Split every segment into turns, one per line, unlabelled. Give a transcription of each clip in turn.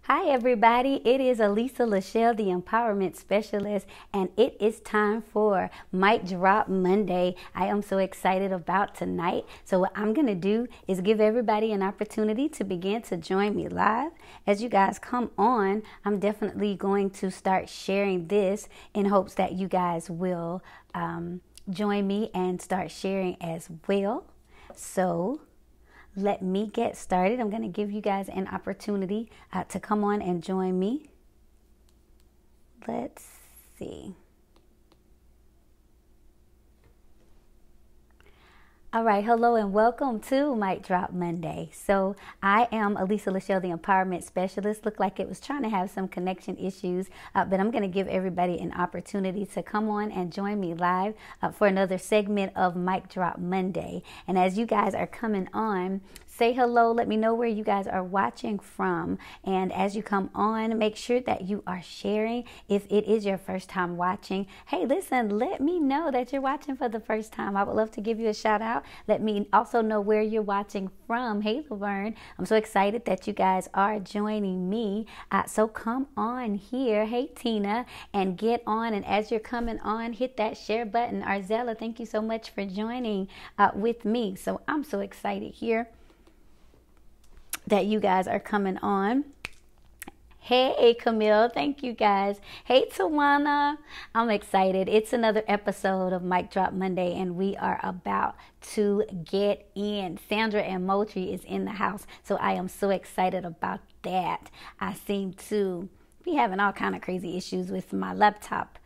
Hi, everybody. It is Elisa LaShell, the Empowerment Specialist, and it is time for Mic Drop Monday. I am so excited about tonight. So what I'm going to do is give everybody an opportunity to begin to join me live. As you guys come on, I'm definitely going to start sharing this in hopes that you guys will join me and start sharing as well. So let me get started. I'm going to give you guys an opportunity to come on and join me. Let's see. All right, hello and welcome to Mic Drop Monday. So I am Elisa LaShell, the Empowerment Specialist. Looked like it was trying to have some connection issues, but I'm going to give everybody an opportunity to come on and join me live for another segment of Mic Drop Monday. And as you guys are coming on, say hello. Let me know where you guys are watching from. And as you come on, make sure that you are sharing. If it is your first time watching, hey, listen, let me know that you're watching for the first time. I would love to give you a shout out. Let me also know where you're watching from. Hey, Laverne, I'm so excited that you guys are joining me. So come on here. Hey, Tina, and get on. And as you're coming on, hit that share button. Arzella, thank you so much for joining with me. So I'm so excited here that you guys are coming on. Hey, Camille. Thank you, guys. Hey, Tawana. I'm excited. It's another episode of Mic Drop Monday, and we are about to get in. Sandra and Moultrie is in the house, so I am so excited about that. I seem to be having all kind of crazy issues with my laptop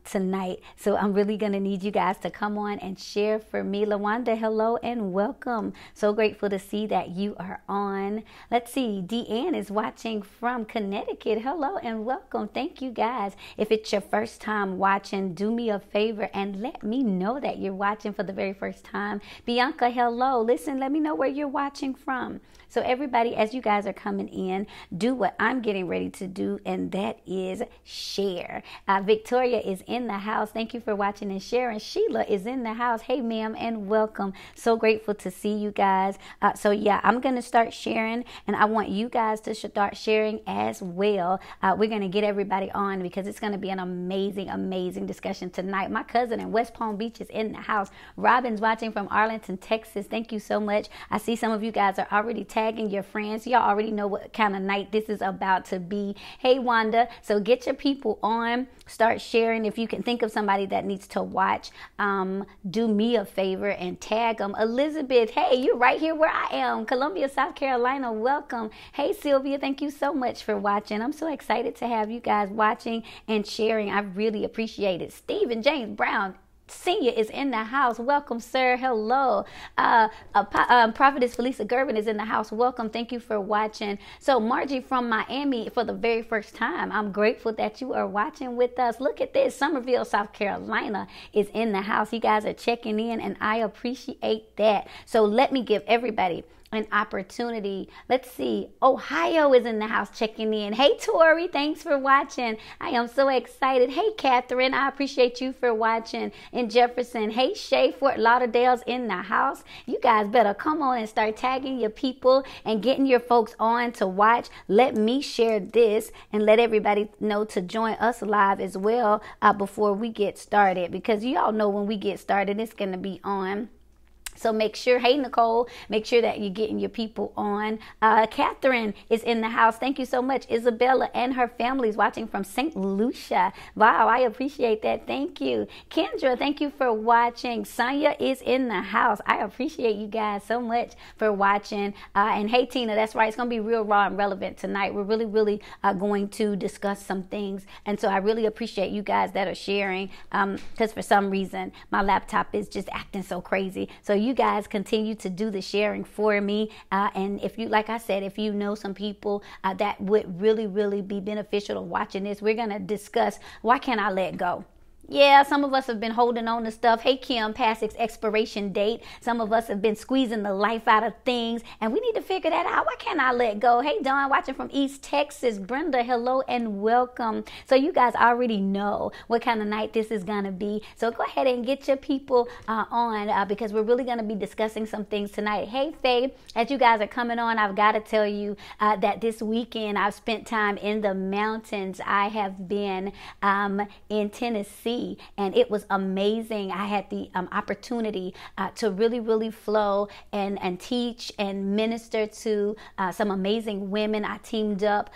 tonight. So I'm really going to need you guys to come on and share for me. Lawanda, hello and welcome. So grateful to see that you are on. Let's see. Deanne is watching from Connecticut. Hello and welcome. Thank you, guys. If it's your first time watching, do me a favor and let me know that you're watching for the very first time. Bianca, hello. Listen, let me know where you're watching from. So everybody, as you guys are coming in, do what I'm getting ready to do, and that is share. Victoria is in the house. Thank you for watching and sharing. Sheila is in the house. Hey, ma'am, and welcome. So grateful to see you guys. So yeah, I'm going to start sharing, and I want you guys to start sharing as well. We're going to get everybody on because it's going to be an amazing, amazing discussion tonight. My cousin in West Palm Beach is in the house. Robin's watching from Arlington, Texas. Thank you so much. I see some of you guys are already tagging your friends. Y'all already know what kind of night this is about to be. Hey, Wanda. So get your people on. Start sharing. If you can think of somebody that needs to watch, do me a favor and tag them. Elizabeth, hey, you're right here where I am. Columbia, South Carolina, welcome. Hey, Sylvia, thank you so much for watching. I'm so excited to have you guys watching and sharing. I really appreciate it. Stephen James Brown Senior is in the house. Welcome, sir. Hello. Prophetess Felisa Gervin is in the house. Welcome. Thank you for watching. So Margie from Miami for the very first time. I'm grateful that you are watching with us. Look at this. Somerville, South Carolina is in the house. You guys are checking in, and I appreciate that. So let me give everybody an opportunity. Let's see. Ohio is in the house checking in. Hey, Tori, thanks for watching. I am so excited. Hey, Catherine, I appreciate you for watching. In Jefferson, hey, Shay, Fort Lauderdale's in the house. You guys better come on and start tagging your people and getting your folks on to watch. Let me share this and let everybody know to join us live as well before we get started, because you all know when we get started, it's going to be on. So make sure, hey, Nicole, make sure that you're getting your people on. Catherine is in the house. Thank you so much. Isabella and her family is watching from St. Lucia. Wow, I appreciate that. Thank you. Kendra, thank you for watching. Sonia is in the house. I appreciate you guys so much for watching. And hey, Tina, that's right. It's going to be real raw and relevant tonight. We're really going to discuss some things. And so I really appreciate you guys that are sharing, because for some reason, my laptop is just acting so crazy. So you guys continue to do the sharing for me. And if you, like I said, if you know some people that would really be beneficial to watching this, we're going to discuss, why can't I let go? Yeah, some of us have been holding on to stuff. Hey, Kim, past its expiration date. Some of us have been squeezing the life out of things, and we need to figure that out. Why can't I let go? Hey, Dawn, watching from East Texas. Brenda, hello and welcome. So you guys already know what kind of night this is going to be. So go ahead and get your people on because we're really going to be discussing some things tonight. Hey, Faye, as you guys are coming on, I've got to tell you that this weekend I've spent time in the mountains. I have been in Tennessee. And it was amazing. I had the opportunity to really flow and teach and minister to some amazing women. I teamed up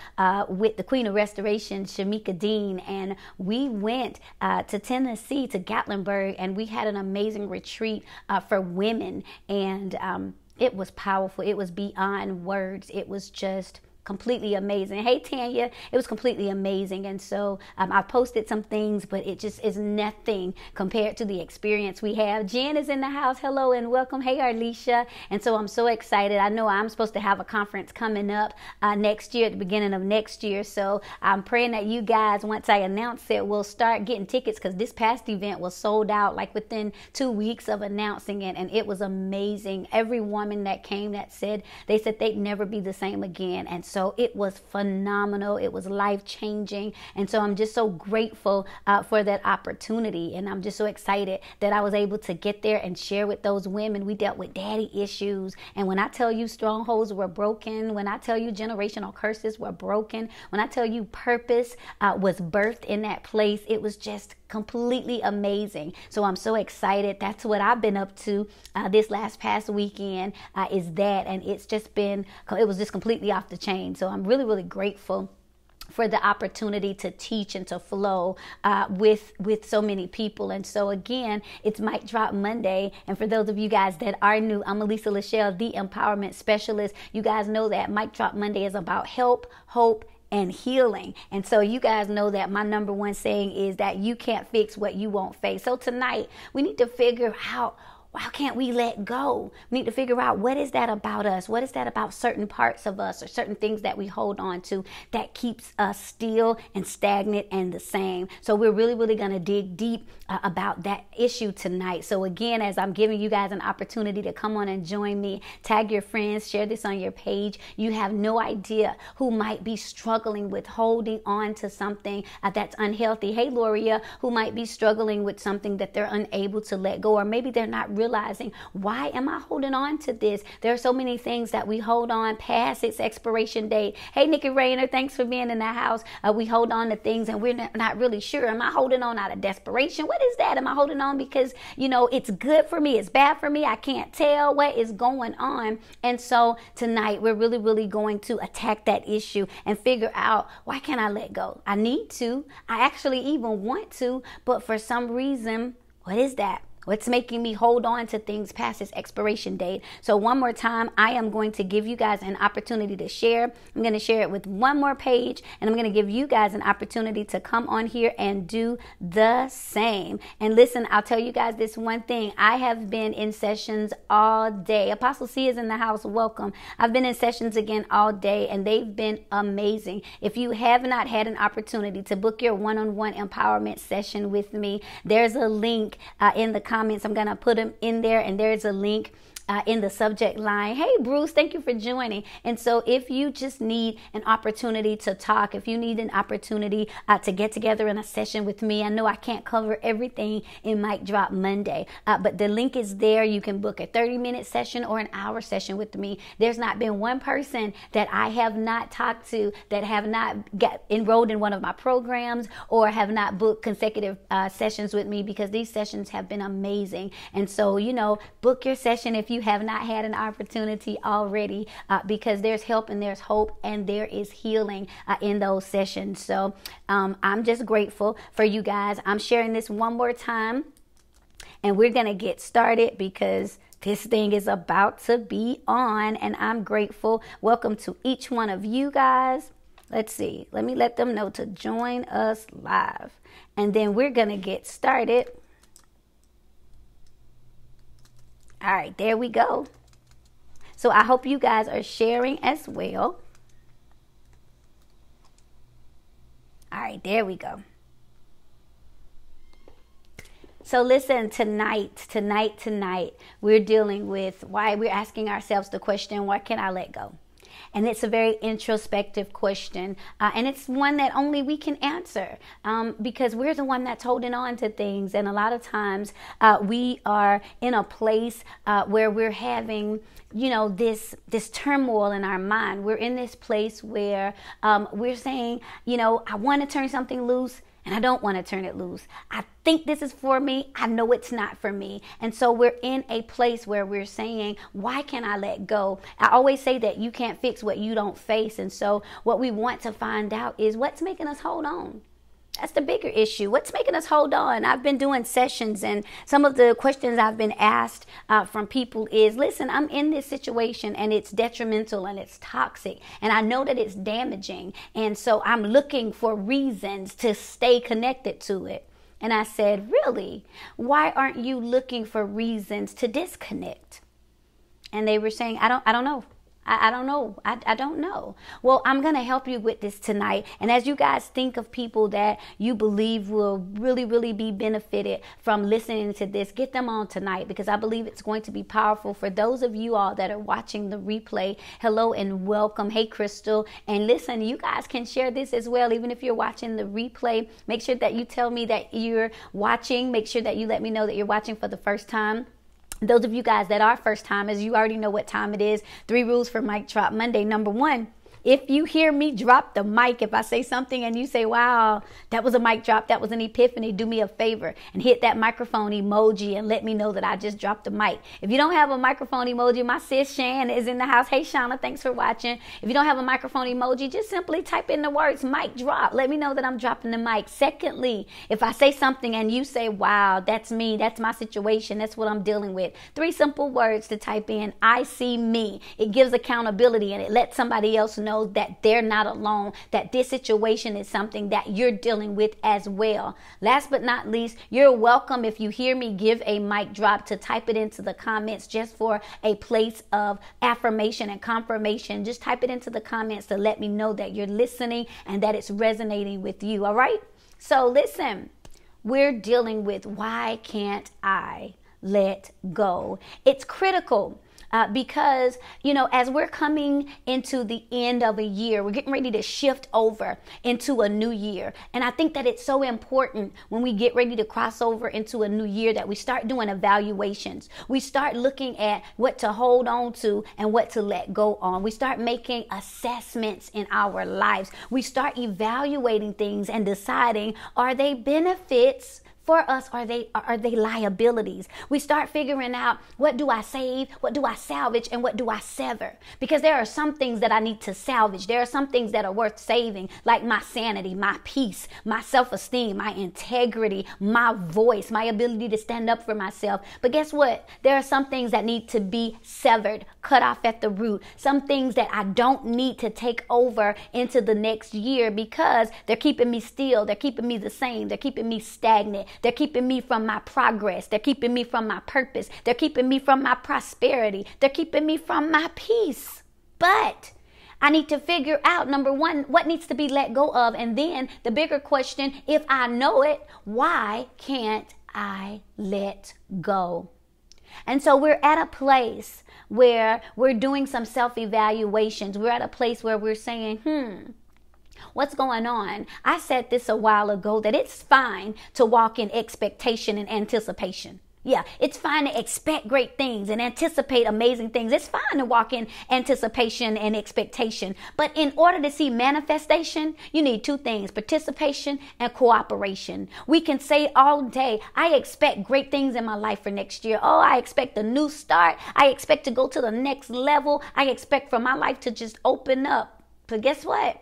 with the Queen of Restoration, Shamika Dean, and we went to Tennessee, to Gatlinburg, and we had an amazing retreat for women. And it was powerful. It was beyond words. It was just completely amazing. Hey, Tanya, it was completely amazing. And so I posted some things, but it just is nothing compared to the experience we have. Jen is in the house. Hello and welcome. Hey, Elisa. And so I'm so excited. I know I'm supposed to have a conference coming up next year, at the beginning of next year. So I'm praying that you guys, once I announce it, will start getting tickets, because this past event was sold out like within 2 weeks of announcing it. And it was amazing. Every woman that came that said, they said they'd never be the same again. And so it was phenomenal. It was life-changing. And so I'm just so grateful for that opportunity. And I'm just so excited that I was able to get there and share with those women. We dealt with daddy issues. And when I tell you strongholds were broken, when I tell you generational curses were broken, when I tell you purpose was birthed in that place, it was just completely amazing. So I'm so excited. That's what I've been up to this past weekend is that. And it's just been, it was just completely off the chain. So I'm really grateful for the opportunity to teach and to flow with so many people. And so again, it's Mic Drop Monday. And for those of you guys that are new, I'm Elisa LaShell, the empowerment specialist. You guys know that Mic Drop Monday is about help, hope, and healing. And so you guys know that my number one saying is that you can't fix what you won't face. So tonight we need to figure out, how can't we let go? We need to figure out, what is that about us? What is that about certain parts of us or certain things that we hold on to that keeps us still and stagnant and the same? So we're really going to dig deep about that issue tonight. So again, as I'm giving you guys an opportunity to come on and join me, tag your friends, share this on your page. You have no idea who might be struggling with holding on to something that's unhealthy. Hey, Loria, who might be struggling with something that they're unable to let go, or maybe they're not realizing, why am I holding on to this? There are so many things that we hold on past its expiration date. Hey, Nikki Rayner, thanks for being in the house. We hold on to things and we're not really sure. Am I holding on out of desperation? What is that? Am I holding on because, it's good for me? It's bad for me? I can't tell what is going on. And so tonight we're really going to attack that issue and figure out, why can't I let go? I need to. I actually even want to, but for some reason, what is that? What's making me hold on to things past its expiration date? So one more time, I am going to give you guys an opportunity to share. I'm going to share it with one more page, and I'm going to give you guys an opportunity to come on here and do the same. And listen, I'll tell you guys this one thing. I have been in sessions all day. Apostle C is in the house. Welcome. I've been in sessions again all day, and they've been amazing. If you have not had an opportunity to book your one-on-one empowerment session with me, there's a link in the comments. I'm going to put them in there, and there's a link in the subject line. Hey, Bruce, thank you for joining. And so if you just need an opportunity to talk, if you need an opportunity to get together in a session with me, I know I can't cover everything in Mic Drop Monday, but the link is there. You can book a 30-minute session or an hour session with me. There's not been one person that I have not talked to that have not got enrolled in one of my programs or have not booked consecutive sessions with me, because these sessions have been amazing. And so, book your session if you have not had an opportunity already, because there's help and there's hope and there is healing in those sessions. So I'm just grateful for you guys. I'm sharing this one more time, and we're going to get started because this thing is about to be on, and I'm grateful. Welcome to each one of you guys. Let's see. Let me let them know to join us live, and then we're going to get started. All right, there we go. So I hope you guys are sharing as well. All right, there we go. So listen, tonight, we're dealing with why we're asking ourselves the question, what can I let go? And it's a very introspective question. And it's one that only we can answer because we're the one that's holding on to things. And a lot of times we are in a place where we're having, this turmoil in our mind. We're in this place where we're saying, I want to turn something loose, and I don't want to turn it loose. I think this is for me. I know it's not for me. And so we're in a place where we're saying, why can I let go? I always say that you can't fix what you don't face. And so what we want to find out is what's making us hold on. That's the bigger issue. What's making us hold on? I've been doing sessions, and some of the questions I've been asked from people is, listen, I'm in this situation and it's detrimental and it's toxic and I know that it's damaging. And so I'm looking for reasons to stay connected to it. And I said, really? Why aren't you looking for reasons to disconnect? And they were saying, I don't know. I don't know. I don't know. Well, I'm going to help you with this tonight. And as you guys think of people that you believe will really, really be benefited from listening to this, get them on tonight because I believe it's going to be powerful. For those of you all that are watching the replay, hello and welcome. Hey, Crystal. And listen, you guys can share this as well. Even if you're watching the replay, make sure that you tell me that you're watching. Make sure that you let me know that you're watching for the first time. Those of you guys that are first timers, you already know what time it is. 3 rules for Mic Drop Monday. Number 1, if you hear me drop the mic, if I say something and you say, wow, that was a mic drop, that was an epiphany, do me a favor and hit that microphone emoji and let me know that I just dropped the mic. If you don't have a microphone emoji, my sis Shan is in the house. Hey, Shauna, thanks for watching. If you don't have a microphone emoji, just simply type in the words mic drop. Let me know that I'm dropping the mic. Secondly, if I say something and you say, wow, that's me, that's my situation, that's what I'm dealing with. 3 simple words to type in, I see me. It gives accountability and it lets somebody else know that they're not alone, that this situation is something that you're dealing with as well. Last but not least, you're welcome if you hear me give a mic drop to type it into the comments just for a place of affirmation and confirmation. Just type it into the comments to let me know that you're listening and that it's resonating with you. All right? So listen, we're dealing with why can't I let go? It's critical. Because, as we're coming into the end of a year, we're getting ready to shift over into a new year. And I think that it's so important when we get ready to cross over into a new year that we start doing evaluations. We start looking at what to hold on to and what to let go on. We start making assessments in our lives. We start evaluating things and deciding, are they benefits for us? Are they liabilities? We start figuring out, what do I save, what do I salvage, and what do I sever? Because there are some things that I need to salvage. There are some things that are worth saving, like my sanity, my peace, my self-esteem, my integrity, my voice, my ability to stand up for myself. But guess what? There are some things that need to be severed, cut off at the root. Some things that I don't need to take over into the next year because they're keeping me still. They're keeping me the same. They're keeping me stagnant. They're keeping me from my progress. They're keeping me from my purpose. They're keeping me from my prosperity. They're keeping me from my peace. But I need to figure out, number 1, what needs to be let go of. And then the bigger question, if I know it, why can't I let go? And so we're at a place where we're doing some self-evaluations. We're at a place where we're saying, what's going on? I said this a while ago, that it's fine to walk in expectation and anticipation. Yeah, it's fine to expect great things and anticipate amazing things. It's fine to walk in anticipation and expectation. But in order to see manifestation, you need 2 things, participation and cooperation. We can say all day, I expect great things in my life for next year. Oh, I expect a new start. I expect to go to the next level. I expect for my life to just open up. But guess what?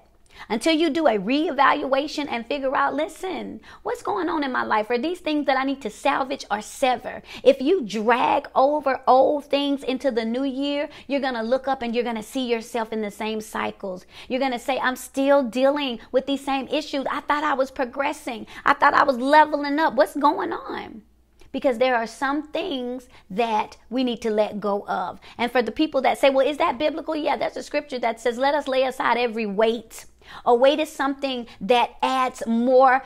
Until you do a reevaluation and figure out, listen, what's going on in my life? Are these things that I need to salvage or sever? If you drag over old things into the new year, you're going to look up and you're going to see yourself in the same cycles. You're going to say, I'm still dealing with these same issues. I thought I was progressing. I thought I was leveling up. What's going on? Because there are some things that we need to let go of. And for the people that say, well, is that biblical? Yeah, that's a scripture that says, let us lay aside every weight A weight is something that adds more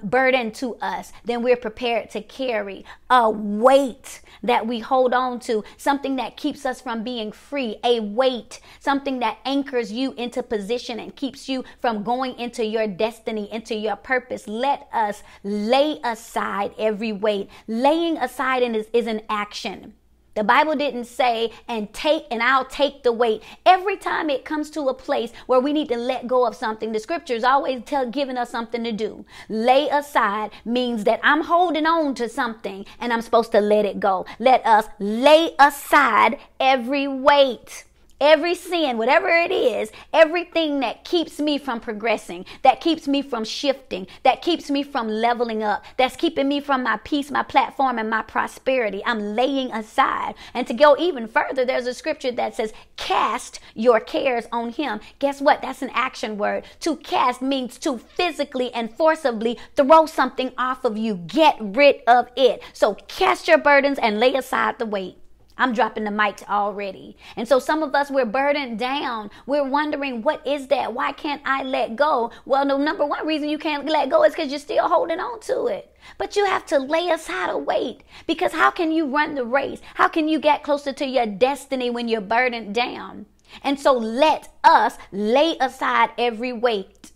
burden to us than we're prepared to carry. A weight that we hold on to, something that keeps us from being free. A weight, something that anchors you into position and keeps you from going into your destiny, into your purpose. Let us lay aside every weight. Laying aside is an action. The Bible didn't say, and I'll take the weight. Every time it comes to a place where we need to let go of something, the scriptures always giving us something to do. Lay aside means that I'm holding on to something and I'm supposed to let it go. Let us lay aside every weight. Every sin, whatever it is, everything that keeps me from progressing, that keeps me from shifting, that keeps me from leveling up, that's keeping me from my peace, my platform, and my prosperity, I'm laying aside. And to go even further, there's a scripture that says, cast your cares on him. Guess what? That's an action word. To cast means to physically and forcibly throw something off of you. Get rid of it. So cast your burdens and lay aside the weight. I'm dropping the mic already. And so some of us, we're burdened down. We're wondering, what is that? Why can't I let go? Well, the number one reason you can't let go is because you're still holding on to it. But you have to lay aside a weight, because how can you run the race? How can you get closer to your destiny when you're burdened down? And so let us lay aside every weight.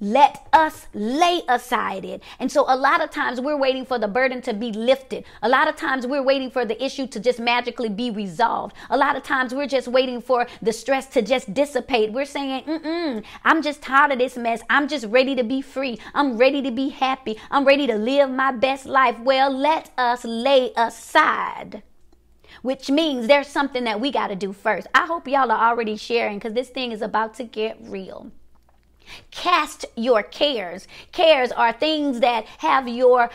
Let us lay aside it. And so a lot of times we're waiting for the burden to be lifted. A lot of times we're waiting for the issue to just magically be resolved. A lot of times we're just waiting for the stress to just dissipate. We're saying, I'm just tired of this mess. I'm just ready to be free. I'm ready to be happy. I'm ready to live my best life. Well, let us lay aside, which means there's something that we got to do first. I hope y'all are already sharing, because this thing is about to get real. Cast your cares. Cares are things that have your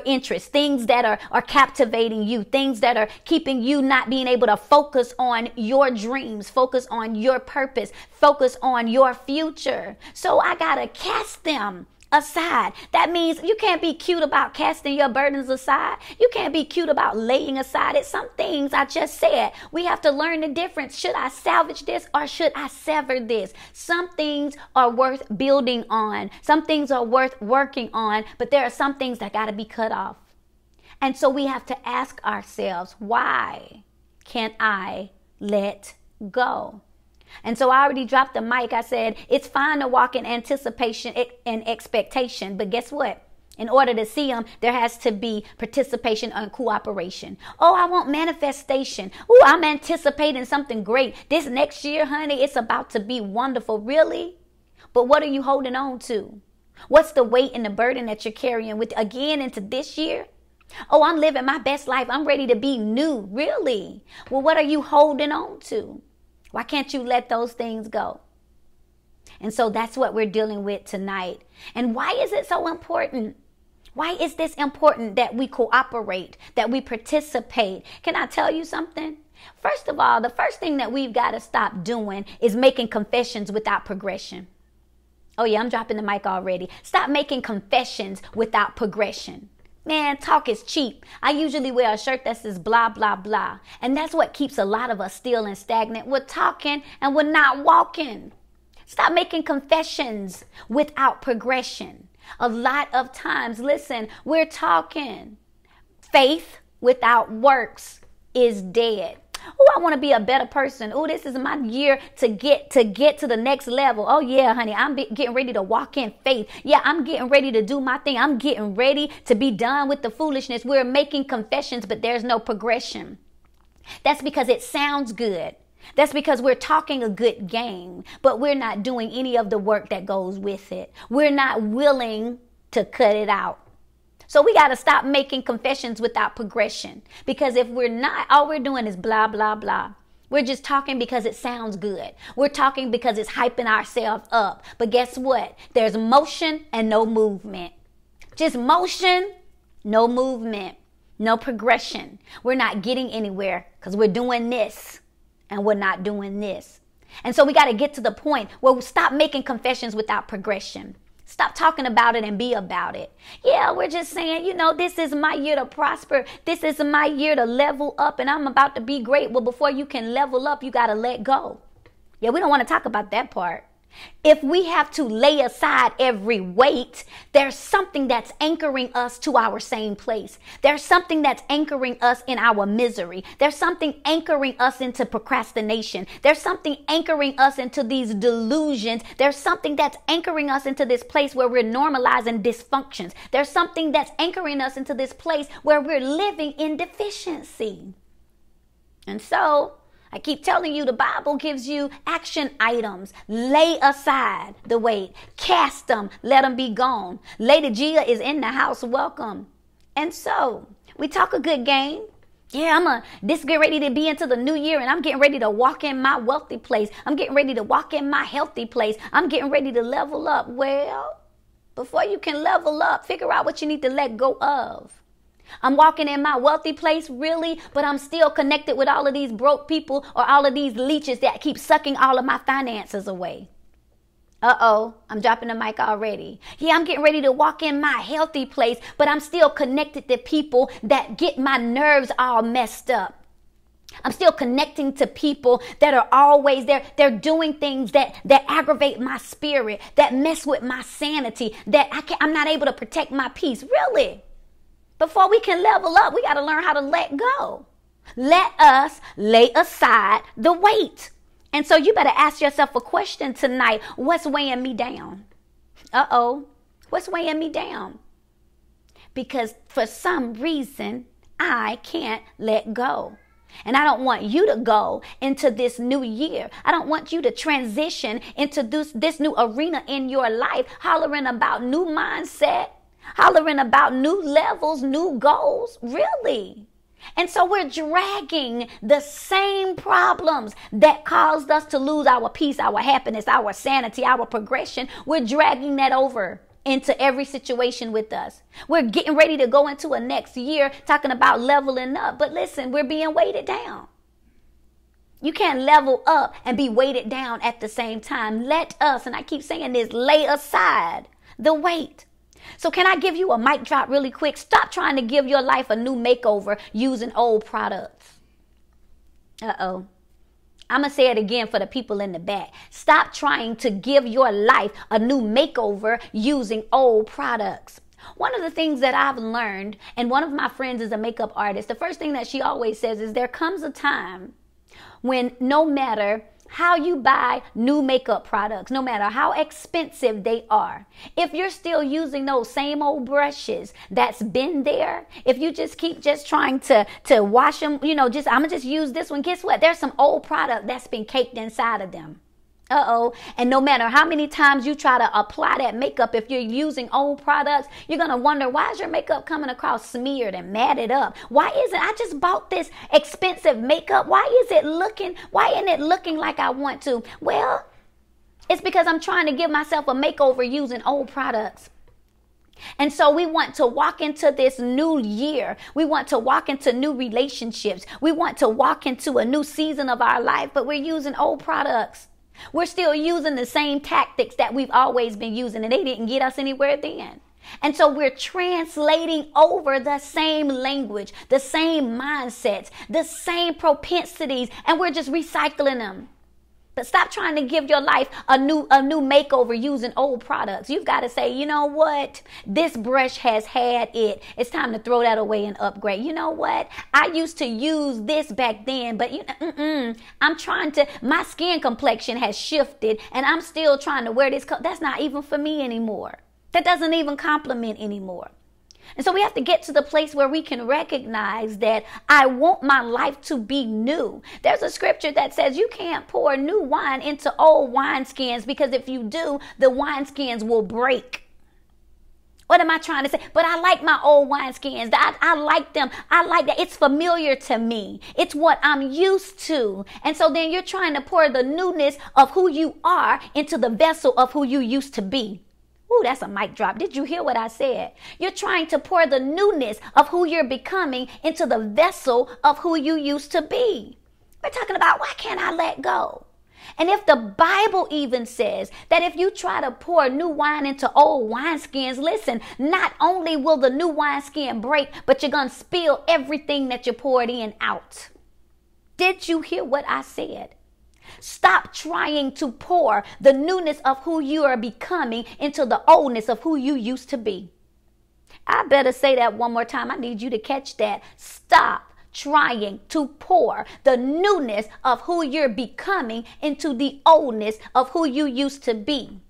interest, things that are captivating you, things that are keeping you not being able to focus on your dreams, focus on your purpose, focus on your future. So I gotta cast them aside. That means you can't be cute about casting your burdens aside. You can't be cute about laying aside. It's some things I just said. We have to learn the difference. Should I salvage this or should I sever this? Some things are worth building on. Some things are worth working on, but there are some things that got to be cut off. And so we have to ask ourselves, why can't I let go? And so I already dropped the mic. I said, it's fine to walk in anticipation and expectation, but guess what? In order to see them, there has to be participation and cooperation. Oh, I want manifestation. Oh, I'm anticipating something great. This next year, honey, it's about to be wonderful. Really? But what are you holding on to? What's the weight and the burden that you're carrying with again into this year? Oh, I'm living my best life. I'm ready to be new. Really? Well, what are you holding on to? Why can't you let those things go? And so that's what we're dealing with tonight. And why is it so important? Why is this important that we cooperate, that we participate? Can I tell you something? First of all, the first thing that we've got to stop doing is making confessions without progression. Oh yeah, I'm dropping the mic already. Stop making confessions without progression. Man, talk is cheap. I usually wear a shirt that says blah, blah, blah. And that's what keeps a lot of us still and stagnant. We're talking and we're not walking. Stop making confessions without progression. A lot of times, listen, we're talking. Faith without works is dead. Oh, I want to be a better person. Oh, this is my year to get to the next level. Oh, yeah, honey, I'm getting ready to walk in faith. Yeah, I'm getting ready to do my thing. I'm getting ready to be done with the foolishness. We're making confessions, but there's no progression. That's because it sounds good. That's because we're talking a good game, but we're not doing any of the work that goes with it. We're not willing to cut it out. So we got to stop making confessions without progression, because if we're not, all we're doing is blah, blah, blah. We're just talking because it sounds good. We're talking because it's hyping ourselves up. But guess what? There's motion and no movement. Just motion, no movement, no progression. We're not getting anywhere because we're doing this and we're not doing this. And so we got to get to the point where we stop making confessions without progression. Stop talking about it and be about it. Yeah, we're just saying, this is my year to prosper. This is my year to level up and I'm about to be great. Well, before you can level up, you got to let go. Yeah, we don't want to talk about that part. If we have to lay aside every weight, there's something that's anchoring us to our same place. There's something that's anchoring us in our misery. There's something anchoring us into procrastination. There's something anchoring us into these delusions. There's something that's anchoring us into this place where we're normalizing dysfunctions. There's something that's anchoring us into this place where we're living in deficiency. And so I keep telling you, the Bible gives you action items. Lay aside the weight. Cast them. Let them be gone. Lady Gia is in the house. Welcome. And so we talk a good game. Yeah, this get ready to be into the new year, and I'm getting ready to walk in my wealthy place. I'm getting ready to walk in my healthy place. I'm getting ready to level up. Well, before you can level up, figure out what you need to let go of. I'm walking in my wealthy place, really, but I'm still connected with all of these broke people or all of these leeches that keep sucking all of my finances away. I'm dropping the mic already. Yeah, I'm getting ready to walk in my healthy place, but I'm still connected to people that get my nerves all messed up. I'm still connecting to people that are always there. They're doing things that aggravate my spirit, that mess with my sanity, that I'm not able to protect my peace. Really? Before we can level up, we got to learn how to let go. Let us lay aside the weight. And so you better ask yourself a question tonight. What's weighing me down? What's weighing me down? Because for some reason, I can't let go. And I don't want you to go into this new year. I don't want you to transition into this new arena in your life, hollering about new mindset, hollering about new levels, new goals. Really? And so we're dragging the same problems that caused us to lose our peace, our happiness, our sanity, our progression. We're dragging that over into every situation with us. We're getting ready to go into a next year talking about leveling up. But listen, we're being weighted down. You can't level up and be weighted down at the same time. Let us, and I keep saying this, lay aside the weight. So can I give you a mic drop really quick? Stop trying to give your life a new makeover using old products. I'm going to say it again for the people in the back. Stop trying to give your life a new makeover using old products. One of the things that I've learned, and one of my friends is a makeup artist, the first thing that she always says is there comes a time when no matter how you buy new makeup products, no matter how expensive they are, if you're still using those same old brushes that's been there, if you just keep trying to wash them, I'm gonna just use this one, guess what? There's some old product that's been caked inside of them. And no matter how many times you try to apply that makeup, if you're using old products, you're going to wonder, why is your makeup coming across smeared and matted up? Why isn't I just bought this expensive makeup? Why isn't it looking like I want to? Well, it's because I'm trying to give myself a makeover using old products. And so we want to walk into this new year. We want to walk into new relationships. We want to walk into a new season of our life, but we're using old products. We're still using the same tactics that we've always been using, and they didn't get us anywhere then. And so we're translating over the same language, the same mindsets, the same propensities, and we're just recycling them. But stop trying to give your life a new makeover using old products. You've got to say, you know what? This brush has had it. It's time to throw that away and upgrade. You know what? I used to use this back then, but my skin complexion has shifted and I'm still trying to wear this coat. That's not even for me anymore. That doesn't even compliment anymore. And so we have to get to the place where we can recognize that I want my life to be new. There's a scripture that says you can't pour new wine into old wineskins, because if you do, the wineskins will break. What am I trying to say? But I like my old wineskins. I like them. I like that. It's familiar to me. It's what I'm used to. And so then you're trying to pour the newness of who you are into the vessel of who you used to be. Ooh, that's a mic drop. Did you hear what I said? You're trying to pour the newness of who you're becoming into the vessel of who you used to be. We're talking about, why can't I let go? And if the Bible even says that if you try to pour new wine into old wineskins, listen, not only will the new wineskin break, but you're going to spill everything that you poured in out. Did you hear what I said? Stop trying to pour the newness of who you are becoming into the oldness of who you used to be. I better say that one more time. I need you to catch that. Stop trying to pour the newness of who you're becoming into the oldness of who you used to be.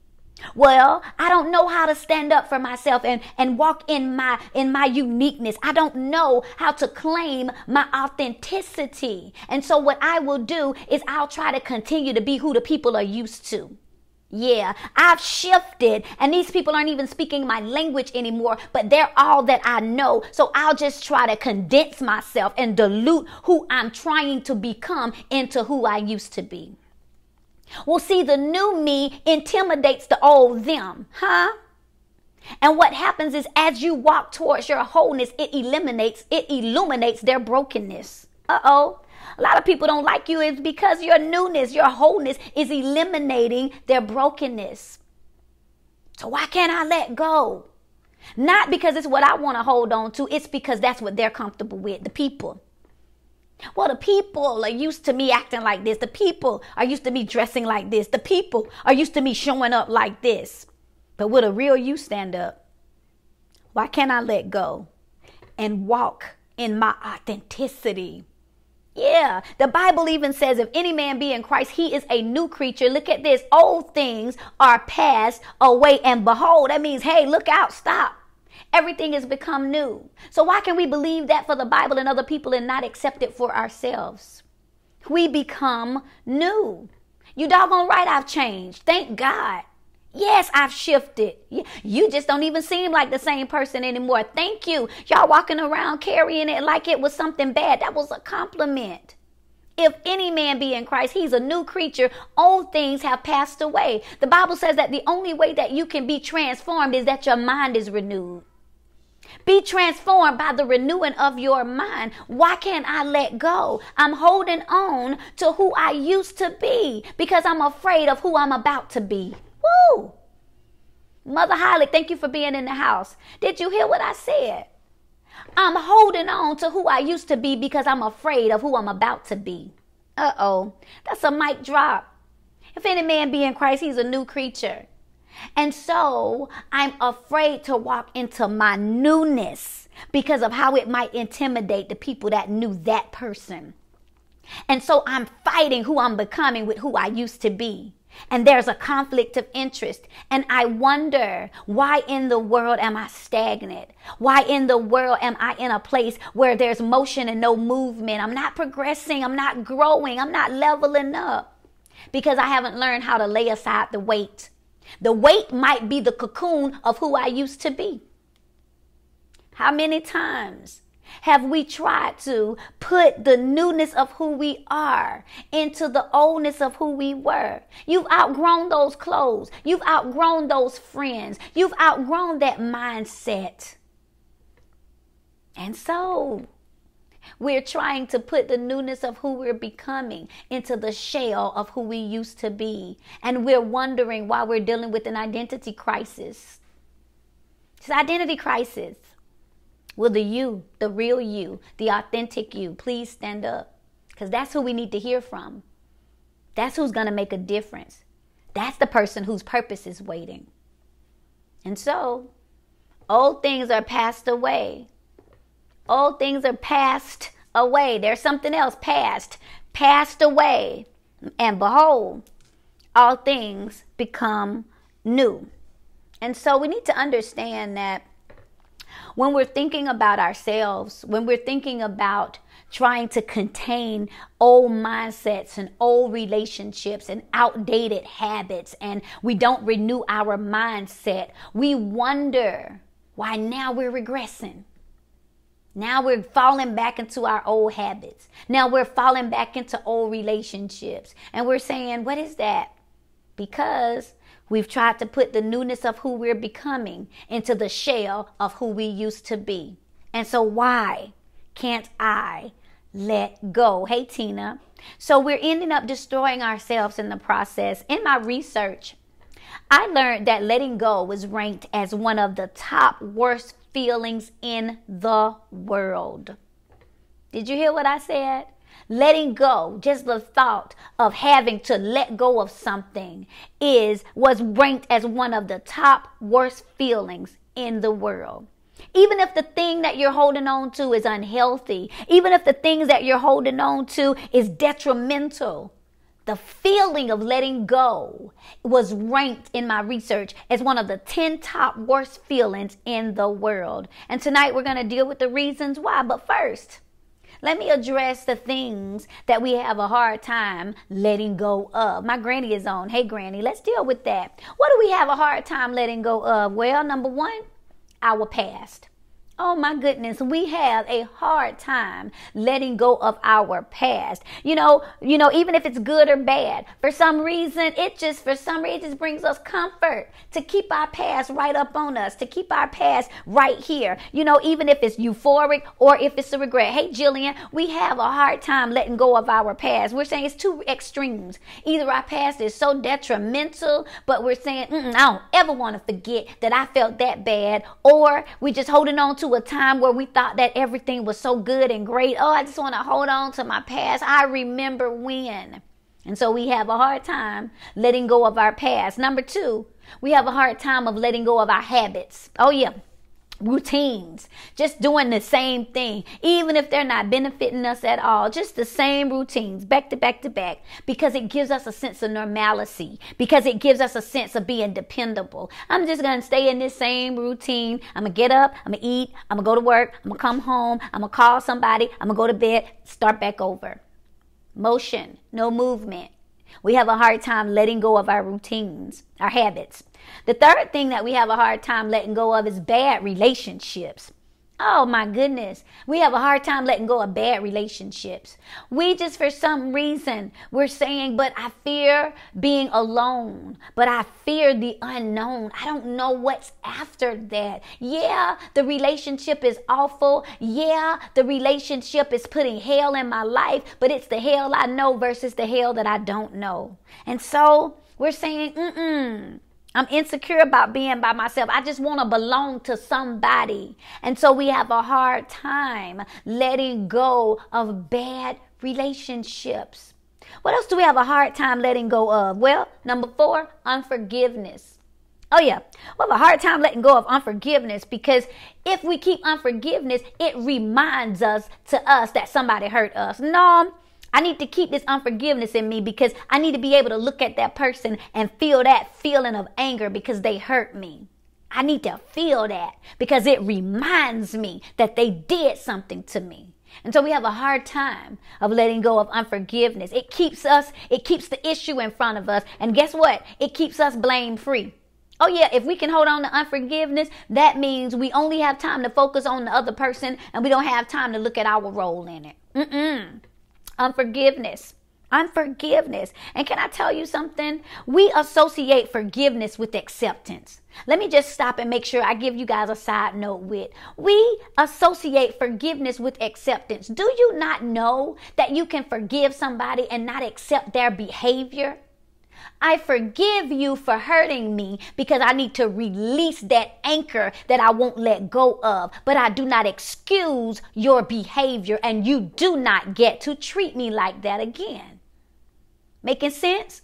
Well, I don't know how to stand up for myself and walk in my uniqueness. I don't know how to claim my authenticity. And so what I will do is I'll try to continue to be who the people are used to. Yeah, I've shifted, and these people aren't even speaking my language anymore, but they're all that I know. So I'll just try to condense myself and dilute who I'm trying to become into who I used to be. Well, see, the new me intimidates the old them, huh? And what happens is as you walk towards your wholeness, it illuminates their brokenness. Uh-oh. A lot of people don't like you. It's because your newness, your wholeness is eliminating their brokenness. So why can't I let go? Not because it's what I want to hold on to. It's because that's what they're comfortable with, the people. Well, the people are used to me acting like this. The people are used to me dressing like this. The people are used to me showing up like this. But will the real you stand up? Why can't I let go and walk in my authenticity? Yeah, the Bible even says if any man be in Christ, he is a new creature. Look at this. Old things are passed away, and behold, that means, hey, look out, stop. Everything has become new. So why can we believe that for the Bible and other people and not accept it for ourselves? We become new. You doggone right, I've changed. Thank God. Yes, I've shifted. You just don't even seem like the same person anymore. Thank you. Y'all walking around carrying it like it was something bad. That was a compliment. If any man be in Christ, he's a new creature. Old things have passed away. The Bible says that the only way that you can be transformed is that your mind is renewed. Be transformed by the renewing of your mind. Why can't I let go? I'm holding on to who I used to be because I'm afraid of who I'm about to be. Woo! Mother Heilig, thank you for being in the house. Did you hear what I said? I'm holding on to who I used to be because I'm afraid of who I'm about to be. Uh-oh. That's a mic drop. If any man be in Christ, he's a new creature. And so I'm afraid to walk into my newness because of how it might intimidate the people that knew that person. And so I'm fighting who I'm becoming with who I used to be. And there's a conflict of interest. And I wonder, why in the world am I stagnant? Why in the world am I in a place where there's motion and no movement? I'm not progressing. I'm not growing. I'm not leveling up because I haven't learned how to lay aside the weight. The weight might be the cocoon of who I used to be. How many times have we tried to put the newness of who we are into the oldness of who we were? You've outgrown those clothes. You've outgrown those friends. You've outgrown that mindset. And so we're trying to put the newness of who we're becoming into the shell of who we used to be. And we're wondering why we're dealing with an identity crisis. It's an identity crisis. Will the you, the real you, the authentic you, please stand up? Because that's who we need to hear from. That's who's going to make a difference. That's the person whose purpose is waiting. And so, old things are passed away. Old things are passed away. There's something else passed away. And behold, all things become new. And so we need to understand that when we're thinking about ourselves, when we're thinking about trying to contain old mindsets and old relationships and outdated habits, and we don't renew our mindset, we wonder why now we're regressing. Now we're falling back into our old habits. Now we're falling back into old relationships. And we're saying, what is that? Because we've tried to put the newness of who we're becoming into the shell of who we used to be. And so why can't I let go? Hey, Tina. So we're ending up destroying ourselves in the process. In my research, I learned that letting go was ranked as one of the top worst feelings in the world. Did you hear what I said? Letting go, just the thought of having to let go of something was ranked as one of the top worst feelings in the world. Even if the thing that you're holding on to is unhealthy, even if the things that you're holding on to is detrimental, the feeling of letting go was ranked in my research as one of the 10 top worst feelings in the world. And tonight we're going to deal with the reasons why. But first, let me address the things that we have a hard time letting go of. My granny is on. Hey, granny, let's deal with that. What do we have a hard time letting go of? Well, number one, our past. Oh my goodness, we have a hard time letting go of our past. You know, even if it's good or bad, for some reason, it just brings us comfort to keep our past right up on us, to keep our past right here. You know, even if it's euphoric or if it's a regret. Hey, Jillian, we have a hard time letting go of our past. We're saying it's two extremes. Either our past is so detrimental, but we're saying, I don't ever want to forget that I felt that bad, or we just holding on to a time where we thought that everything was so good and great. Oh, I just want to hold on to my past. I remember when. And so we have a hard time letting go of our past. Number two, we have a hard time of letting go of our habits. Oh yeah. Routines, just doing the same thing, even if they're not benefiting us at all, just the same routines back to back to back, because it gives us a sense of normalcy, because it gives us a sense of being dependable. I'm just going to stay in this same routine. I'm going to get up, I'm going to eat, I'm going to go to work, I'm going to come home, I'm going to call somebody, I'm going to go to bed, start back over. Motion, no movement. We have a hard time letting go of our routines, our habits. The third thing that we have a hard time letting go of is bad relationships. Oh my goodness. We have a hard time letting go of bad relationships. We just, for some reason, we're saying, but I fear being alone. But I fear the unknown. I don't know what's after that. Yeah, the relationship is awful. Yeah, the relationship is putting hell in my life, but it's the hell I know versus the hell that I don't know. And so we're saying, I'm insecure about being by myself. I just want to belong to somebody. And so we have a hard time letting go of bad relationships. What else do we have a hard time letting go of? Well, number 4, unforgiveness. Oh yeah, we have a hard time letting go of unforgiveness, because if we keep unforgiveness, it reminds us that somebody hurt us. No, I need to keep this unforgiveness in me because I need to be able to look at that person and feel that feeling of anger because they hurt me. I need to feel that because it reminds me that they did something to me. And so we have a hard time of letting go of unforgiveness. It keeps the issue in front of us. And guess what? It keeps us blame free. Oh yeah, if we can hold on to unforgiveness, that means we only have time to focus on the other person and we don't have time to look at our role in it. Unforgiveness. And can I tell you something? We associate forgiveness with acceptance. Let me just stop and make sure I give you guys a side note with. We associate forgiveness with acceptance. Do you not know that you can forgive somebody and not accept their behavior? I forgive you for hurting me because I need to release that anchor that I won't let go of. But I do not excuse your behavior, and you do not get to treat me like that again. Making sense?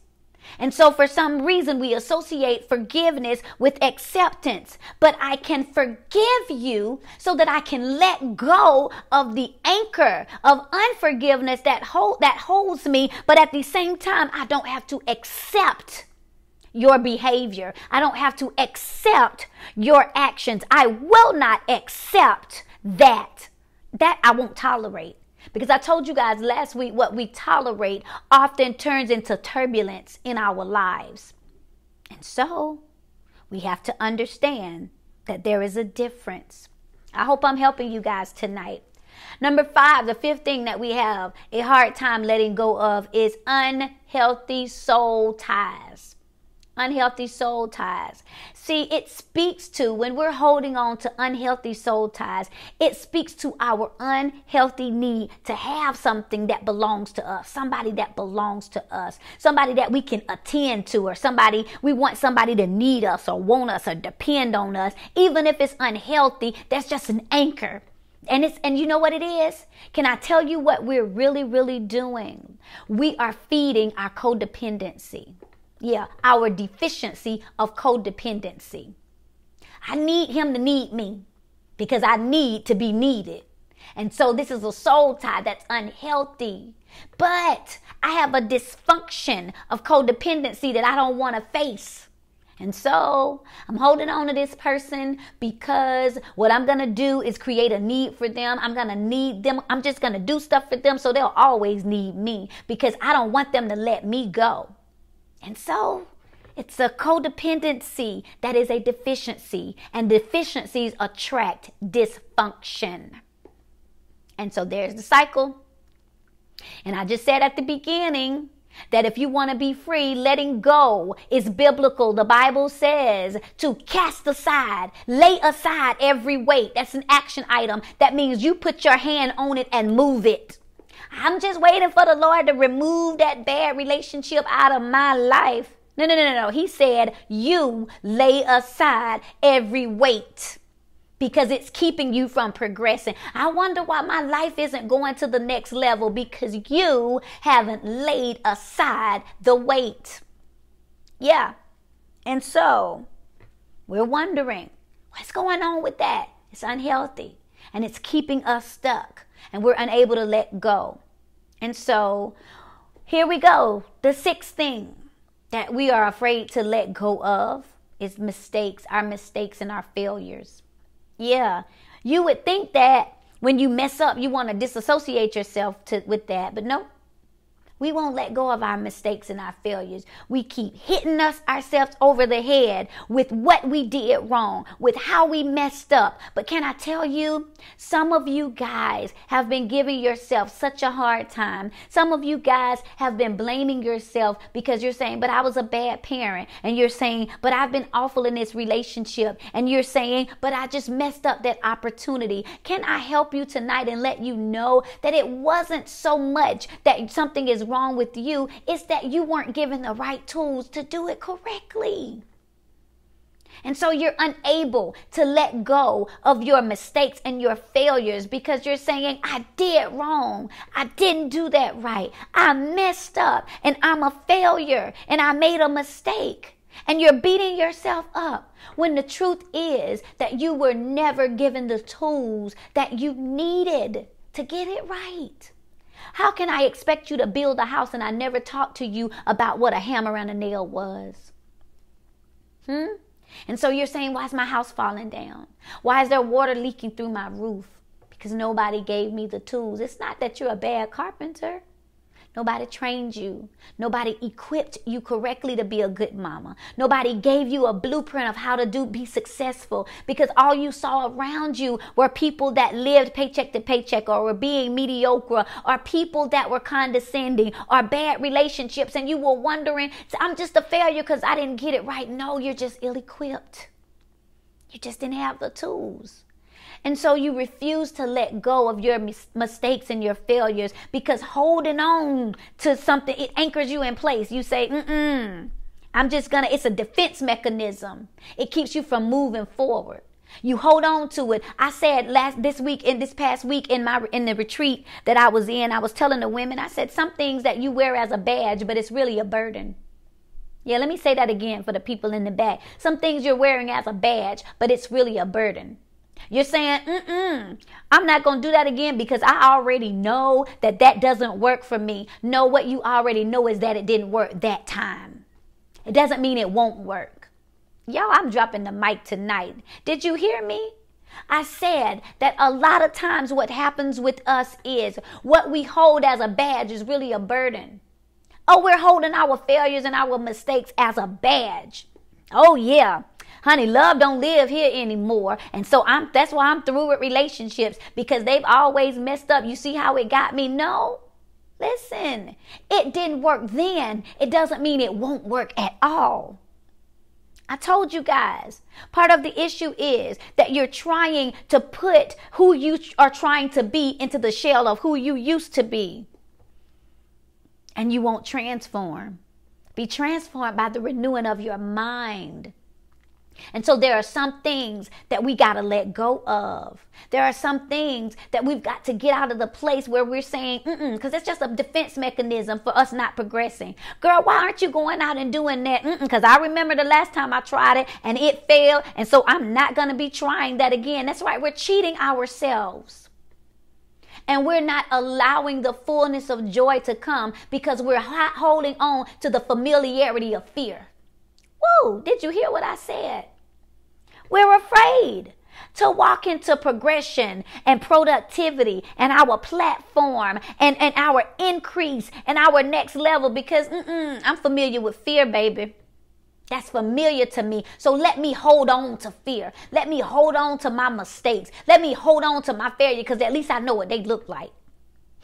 And so for some reason we associate forgiveness with acceptance. But I can forgive you so that I can let go of the anchor of unforgiveness that holds me. But at the same time, I don't have to accept your behavior. I don't have to accept your actions. I will not accept that. That I won't tolerate. Because I told you guys last week, what we tolerate often turns into turbulence in our lives. And so we have to understand that there is a difference. I hope I'm helping you guys tonight. Number 5, the 5th thing that we have a hard time letting go of is unhealthy soul ties. Unhealthy soul ties. See, it speaks to, when we're holding on to unhealthy soul ties, it speaks to our unhealthy need to have something that belongs to us, somebody that belongs to us, somebody that we can attend to, or we want somebody to need us or want us or depend on us. Even if it's unhealthy, that's just an anchor. And you know what it is? Can I tell you what we're really, really doing? We are feeding our codependency. Yeah, our deficiency of codependency. I need him to need me because I need to be needed. And so this is a soul tie that's unhealthy. But I have a dysfunction of codependency that I don't want to face. And so I'm holding on to this person because what I'm going to do is create a need for them. I'm going to need them. I'm just going to do stuff for them so they'll always need me because I don't want them to let me go. And so it's a codependency that is a deficiency, and deficiencies attract dysfunction. And so there's the cycle. And I just said at the beginning that if you want to be free, letting go is biblical. The Bible says to cast aside, lay aside every weight. That's an action item. That means you put your hand on it and move it. I'm just waiting for the Lord to remove that bad relationship out of my life. No. He said you lay aside every weight because it's keeping you from progressing. I wonder why my life isn't going to the next level, because you haven't laid aside the weight. Yeah. And so we're wondering what's going on with that. It's unhealthy and it's keeping us stuck and we're unable to let go. And so here we go. The sixth thing that we are afraid to let go of is mistakes, our mistakes and our failures. Yeah, you would think that when you mess up, you want to disassociate yourself with that. But no, we won't let go of our mistakes and our failures. We keep hitting ourselves over the head with what we did wrong, with how we messed up. But can I tell you, some of you guys have been giving yourself such a hard time. Some of you guys have been blaming yourself because you're saying, but I was a bad parent. And you're saying, but I've been awful in this relationship. And you're saying, but I just messed up that opportunity. Can I help you tonight and let you know that it wasn't so much that something is wrong with you, it's that you weren't given the right tools to do it correctly. And so you're unable to let go of your mistakes and your failures because you're saying, I did wrong. I didn't do that right. I messed up and I'm a failure and I made a mistake. And you're beating yourself up when the truth is that you were never given the tools that you needed to get it right. How can I expect you to build a house and I never talked to you about what a hammer and a nail was? And so you're saying, why is my house falling down? Why is there water leaking through my roof? Because nobody gave me the tools. It's not that you're a bad carpenter. Nobody trained you. Nobody equipped you correctly to be a good mama. Nobody gave you a blueprint of how to be successful, because all you saw around you were people that lived paycheck to paycheck or were being mediocre or people that were condescending or bad relationships. And you were wondering, I'm just a failure because I didn't get it right. No, you're just ill-equipped. You just didn't have the tools. And so you refuse to let go of your mistakes and your failures because holding on to something, it anchors you in place. You say, it's a defense mechanism. It keeps you from moving forward. You hold on to it. I said this past week in the retreat that I was in, I was telling the women, I said, some things that you wear as a badge, but it's really a burden. Yeah, let me say that again for the people in the back. Some things you're wearing as a badge, but it's really a burden. You're saying, I'm not going to do that again because I already know that doesn't work for me. No, what you already know is that it didn't work that time. It doesn't mean it won't work. Y'all, I'm dropping the mic tonight. Did you hear me? I said that a lot of times what happens with us is what we hold as a badge is really a burden. Oh, we're holding our failures and our mistakes as a badge. Oh, yeah. Honey, love don't live here anymore. And so that's why I'm through with relationships, because they've always messed up. You see how it got me? No. Listen, it didn't work then. It doesn't mean it won't work at all. I told you guys, part of the issue is that you're trying to put who you are trying to be into the shell of who you used to be. And you won't transform. Be transformed by the renewing of your mind. And so there are some things that we got to let go of. There are some things that we've got to get out of the place where we're saying, because it's just a defense mechanism for us not progressing. Girl, why aren't you going out and doing that? Because I remember the last time I tried it and it failed. And so I'm not going to be trying that again. That's right. We're cheating ourselves. And we're not allowing the fullness of joy to come because we're holding on to the familiarity of fear. Whoa, did you hear what I said? We're afraid to walk into progression and productivity and our platform and our increase and our next level because I'm familiar with fear, baby. That's familiar to me. So let me hold on to fear. Let me hold on to my mistakes. Let me hold on to my failure because at least I know what they look like.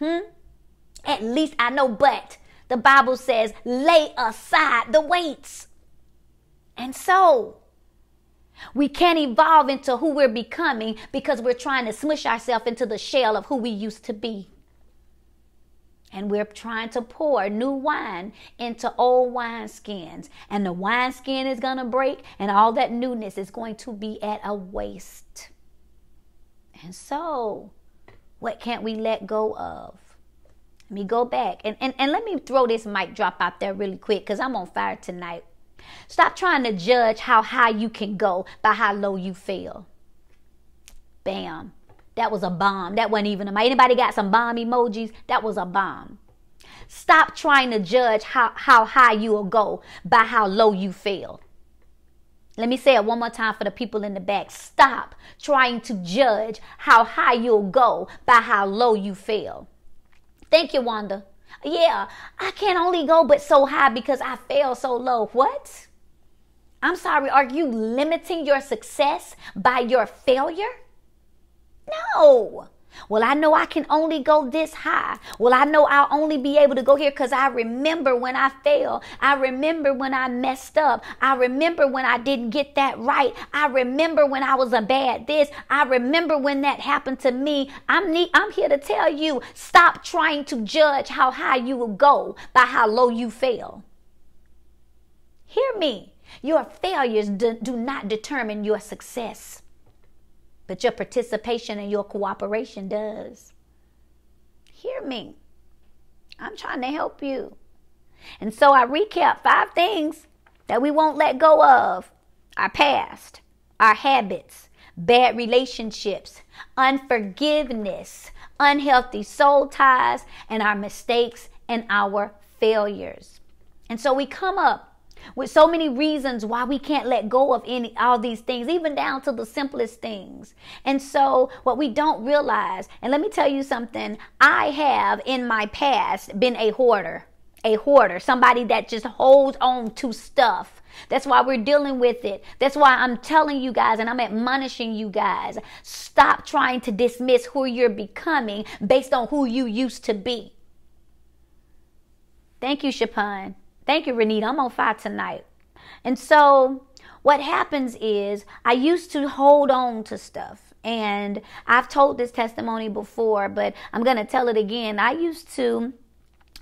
At least I know. But the Bible says, lay aside the weights. And so we can't evolve into who we're becoming because we're trying to smush ourselves into the shell of who we used to be. And we're trying to pour new wine into old wineskins. And the wineskin is going to break and all that newness is going to be at a waste. And so, what can't we let go of? Let me go back and let me throw this mic drop out there really quick because I'm on fire tonight. Stop trying to judge how high you can go by how low you feel. Bam. That was a bomb. That wasn't even a bomb. Anybody got some bomb emojis? That was a bomb. Stop trying to judge how high you will go by how low you feel. Let me say it one more time for the people in the back. Stop trying to judge how high you'll go by how low you feel. Thank you, Wanda. Yeah, I can only go but so high because I fell so low. What? I'm sorry, are you limiting your success by your failure? No. Well, I know I can only go this high. Well, I know I'll only be able to go here because I remember when I failed. I remember when I messed up. I remember when I didn't get that right. I remember when I was a bad this. I remember when that happened to me. I'm here to tell you, stop trying to judge how high you will go by how low you fail. Hear me. Your failures do not determine your success. But your participation and your cooperation does. Hear me. I'm trying to help you. And so I recap 5 things that we won't let go of. Our past, our habits, bad relationships, unforgiveness, unhealthy soul ties, and our mistakes and our failures. And so we come up with so many reasons why we can't let go of all these things, even down to the simplest things. And so what we don't realize, and let me tell you something, I have in my past been a hoarder, somebody that just holds on to stuff. That's why we're dealing with it. That's why I'm telling you guys and I'm admonishing you guys, stop trying to dismiss who you're becoming based on who you used to be. Thank you, Chapin. Thank you, Renita. I'm on fire tonight. And so what happens is I used to hold on to stuff. And I've told this testimony before, but I'm going to tell it again. I used to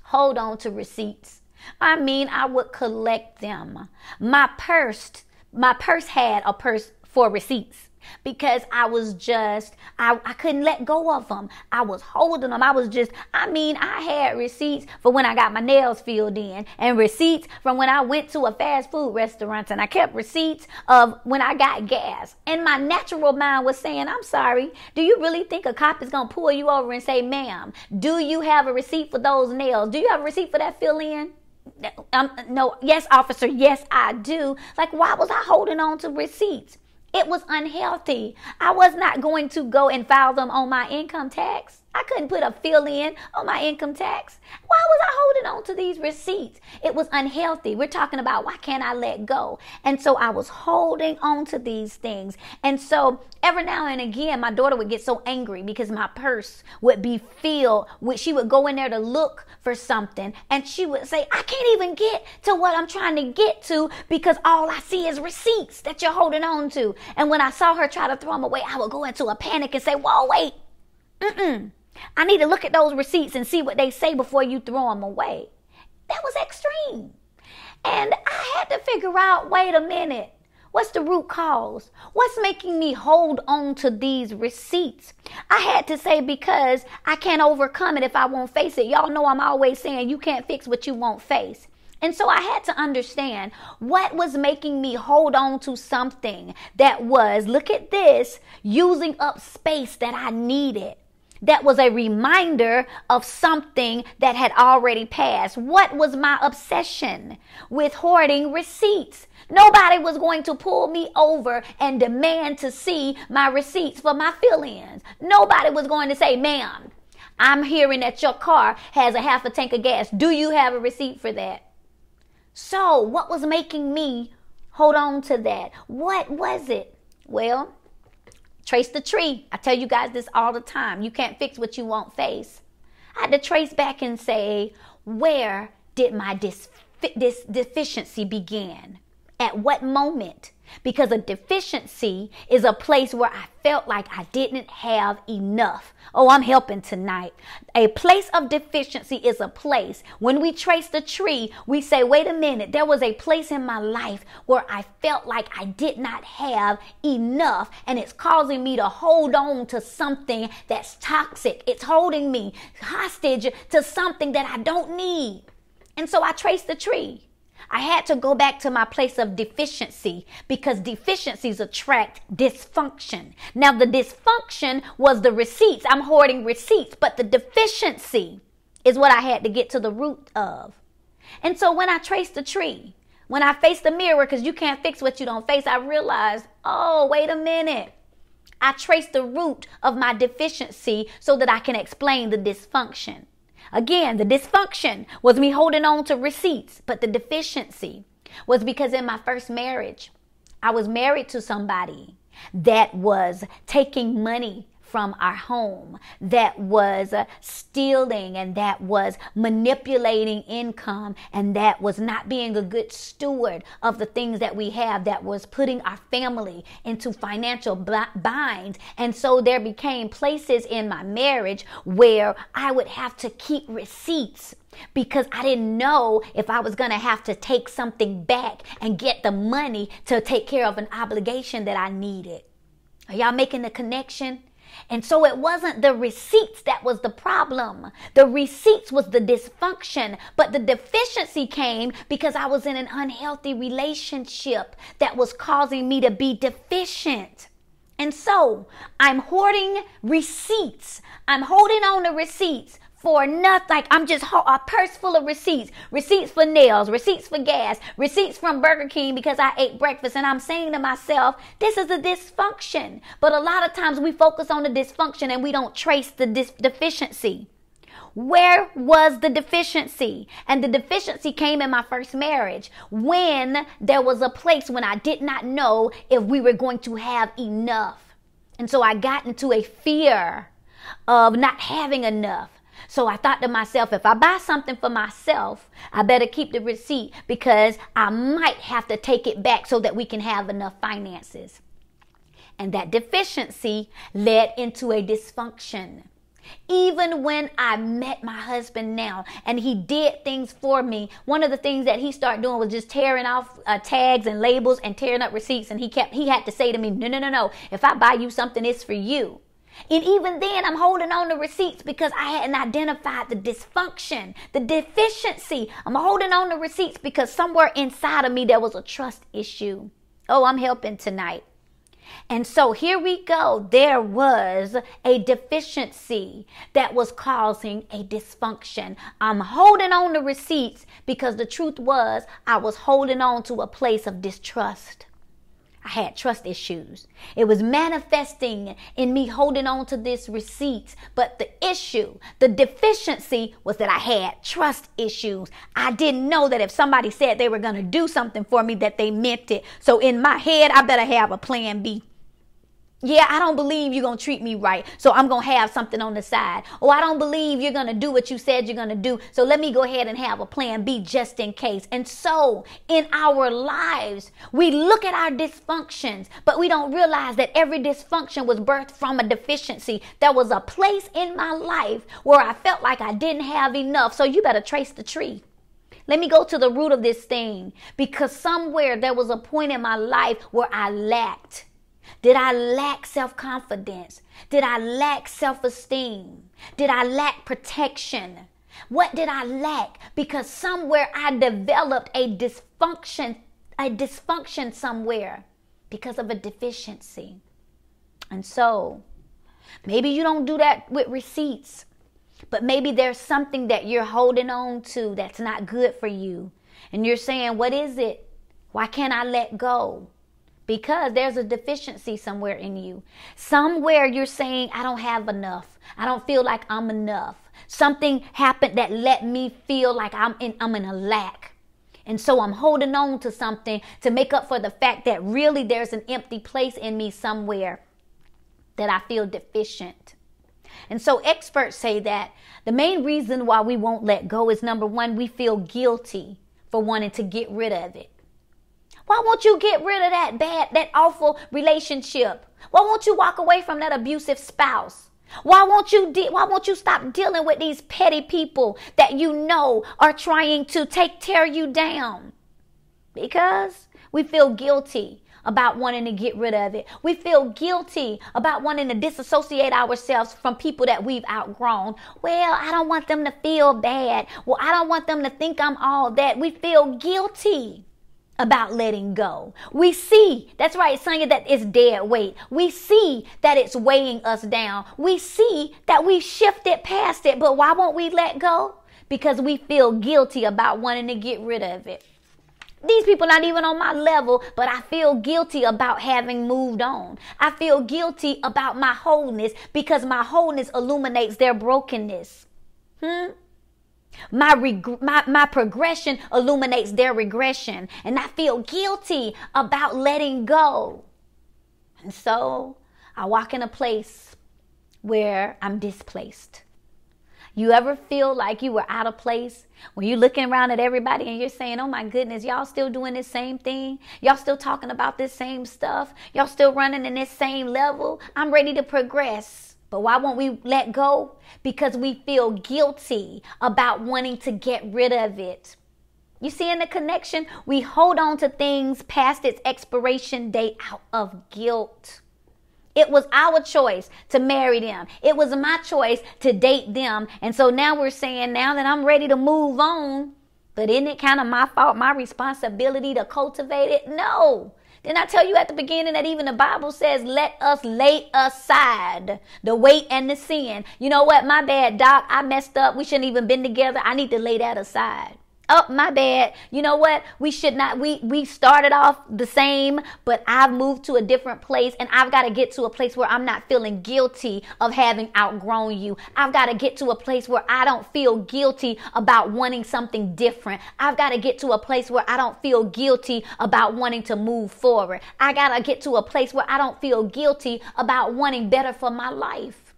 hold on to receipts. I mean, I would collect them. My purse had a purse for receipts. Because I couldn't let go of them. I was holding them. I had receipts for when I got my nails filled in and receipts from when I went to a fast food restaurant, and I kept receipts of when I got gas. And my natural mind was saying, I'm sorry, do you really think a cop is going to pull you over and say, ma'am, do you have a receipt for those nails? Do you have a receipt for that fill in? No. Yes, officer. Yes, I do. Like, why was I holding on to receipts? It was unhealthy. I was not going to go and file them on my income tax. I couldn't put a fill-in on my income tax. Why was I holding on to these receipts? It was unhealthy. We're talking about why can't I let go? And so I was holding on to these things. And so every now and again, my daughter would get so angry because my purse would be filled with, she would go in there to look for something. And she would say, I can't even get to what I'm trying to get to because all I see is receipts that you're holding on to. And when I saw her try to throw them away, I would go into a panic and say, whoa, wait. I need to look at those receipts and see what they say before you throw them away. That was extreme. And I had to figure out, wait a minute, What's the root cause? What's making me hold on to these receipts? I had to say, because I can't overcome it if I won't face it. Y'all know I'm always saying you can't fix what you won't face. And so I had to understand what was making me hold on to something that was, look at this, using up space that I needed. That was a reminder of something that had already passed. What was my obsession with hoarding receipts? Nobody was going to pull me over and demand to see my receipts for my fill-ins. Nobody was going to say, ma'am, I'm hearing that your car has a half a tank of gas. Do you have a receipt for that? So what was making me hold on to that? What was it? Well, trace the tree. I tell you guys this all the time. You can't fix what you won't face. I had to trace back and say, where did my this deficiency begin? At what moment? Because a deficiency is a place where I felt like I didn't have enough. Oh, I'm helping tonight. A place of deficiency is a place. When we trace the tree, we say, wait a minute, there was a place in my life where I felt like I did not have enough, and it's causing me to hold on to something that's toxic. It's holding me hostage to something that I don't need. And so I traced the tree. I had to go back to my place of deficiency, because deficiencies attract dysfunction. Now, the dysfunction was the receipts. I'm hoarding receipts, but the deficiency is what I had to get to the root of. And so when I traced the tree, when I faced the mirror, because you can't fix what you don't face, I realized, oh, wait a minute. I traced the root of my deficiency so that I can explain the dysfunction. Again, the dysfunction was me holding on to receipts, but the deficiency was because in my first marriage, I was married to somebody that was taking money from our home, that was stealing, and that was manipulating income, and that was not being a good steward of the things that we have, that was putting our family into financial binds. And so there became places in my marriage where I would have to keep receipts, because I didn't know if I was going to have to take something back and get the money to take care of an obligation that I needed. Are y'all making the connection? And so it wasn't the receipts that was the problem. The receipts was the dysfunction, but the deficiency came because I was in an unhealthy relationship that was causing me to be deficient. And so I'm hoarding receipts. I'm holding on to receipts for nothing. Like I'm just a purse full of receipts. Receipts for nails, receipts for gas, receipts from Burger King because I ate breakfast. And I'm saying to myself, this is a dysfunction. But a lot of times we focus on the dysfunction and we don't trace the deficiency. Where was the deficiency? And the deficiency came in my first marriage, when there was a place when I did not know if we were going to have enough. And so I got into a fear of not having enough. So I thought to myself, if I buy something for myself, I better keep the receipt, because I might have to take it back so that we can have enough finances. And that deficiency led into a dysfunction. Even when I met my husband now and he did things for me, one of the things that he started doing was just tearing off tags and labels and tearing up receipts. And he had to say to me, no. If I buy you something, it's for you. And even then, I'm holding on to receipts because I hadn't identified the dysfunction, the deficiency. I'm holding on to receipts because somewhere inside of me, there was a trust issue. Oh, I'm helping tonight. And so here we go. There was a deficiency that was causing a dysfunction. I'm holding on to receipts because the truth was I was holding on to a place of distrust. I had trust issues. It was manifesting in me holding on to this receipts. But the issue, the deficiency, was that I had trust issues. I didn't know that if somebody said they were going to do something for me, that they meant it. So in my head, I better have a plan B. Yeah, I don't believe you're going to treat me right, so I'm going to have something on the side. Or I don't believe you're going to do what you said you're going to do, so let me go ahead and have a plan B just in case. And so in our lives, we look at our dysfunctions, but we don't realize that every dysfunction was birthed from a deficiency. There was a place in my life where I felt like I didn't have enough, so you better trace the tree. Let me go to the root of this thing, because somewhere there was a point in my life where I lacked. Did I lack self-confidence? Did I lack self-esteem? Did I lack protection? What did I lack? Because somewhere I developed a dysfunction somewhere because of a deficiency. And so maybe you don't do that with receipts, but maybe there's something that you're holding on to that's not good for you. And you're saying, what is it? Why can't I let go? Because there's a deficiency somewhere in you. Somewhere you're saying, I don't have enough. I don't feel like I'm enough. Something happened that let me feel like I'm in a lack. And so I'm holding on to something to make up for the fact that really there's an empty place in me somewhere that I feel deficient. And so experts say that the main reason why we won't let go is, number one, we feel guilty for wanting to get rid of it. Why won't you get rid of that awful relationship? Why won't you walk away from that abusive spouse? Why won't you stop dealing with these petty people that you know are trying to tear you down? Because we feel guilty about wanting to get rid of it. We feel guilty about wanting to disassociate ourselves from people that we've outgrown. Well, I don't want them to feel bad. Well, I don't want them to think I'm all that. We feel guilty about letting go. We see, that's right, Sonia, that it's dead weight. We see that it's weighing us down. We see that we've shifted past it, but why won't we let go? Because we feel guilty about wanting to get rid of it. These people not even on my level, but I feel guilty about having moved on. I feel guilty about my wholeness because my wholeness illuminates their brokenness. My progression illuminates their regression, and I feel guilty about letting go. And so I walk in a place where I'm displaced. You ever feel like you were out of place when you're looking around at everybody and you're saying, oh my goodness, y'all still doing this same thing? Y'all still talking about this same stuff? Y'all still running in this same level? I'm ready to progress. But why won't we let go? Because we feel guilty about wanting to get rid of it. You see in the connection, we hold on to things past its expiration date out of guilt. It was our choice to marry them. It was my choice to date them. And so now we're saying, now that I'm ready to move on, but isn't it kind of my fault, my responsibility to cultivate it? No. Didn't I tell you at the beginning that even the Bible says, let us lay aside the weight and the sin? You know what? My bad, Doc. I messed up. We shouldn't even been together. I need to lay that aside. Oh, my bad. You know what? We should not. We started off the same, but I've moved to a different place, and I've got to get to a place where I'm not feeling guilty of having outgrown you. I've got to get to a place where I don't feel guilty about wanting something different. I've got to get to a place where I don't feel guilty about wanting to move forward. I got to get to a place where I don't feel guilty about wanting better for my life.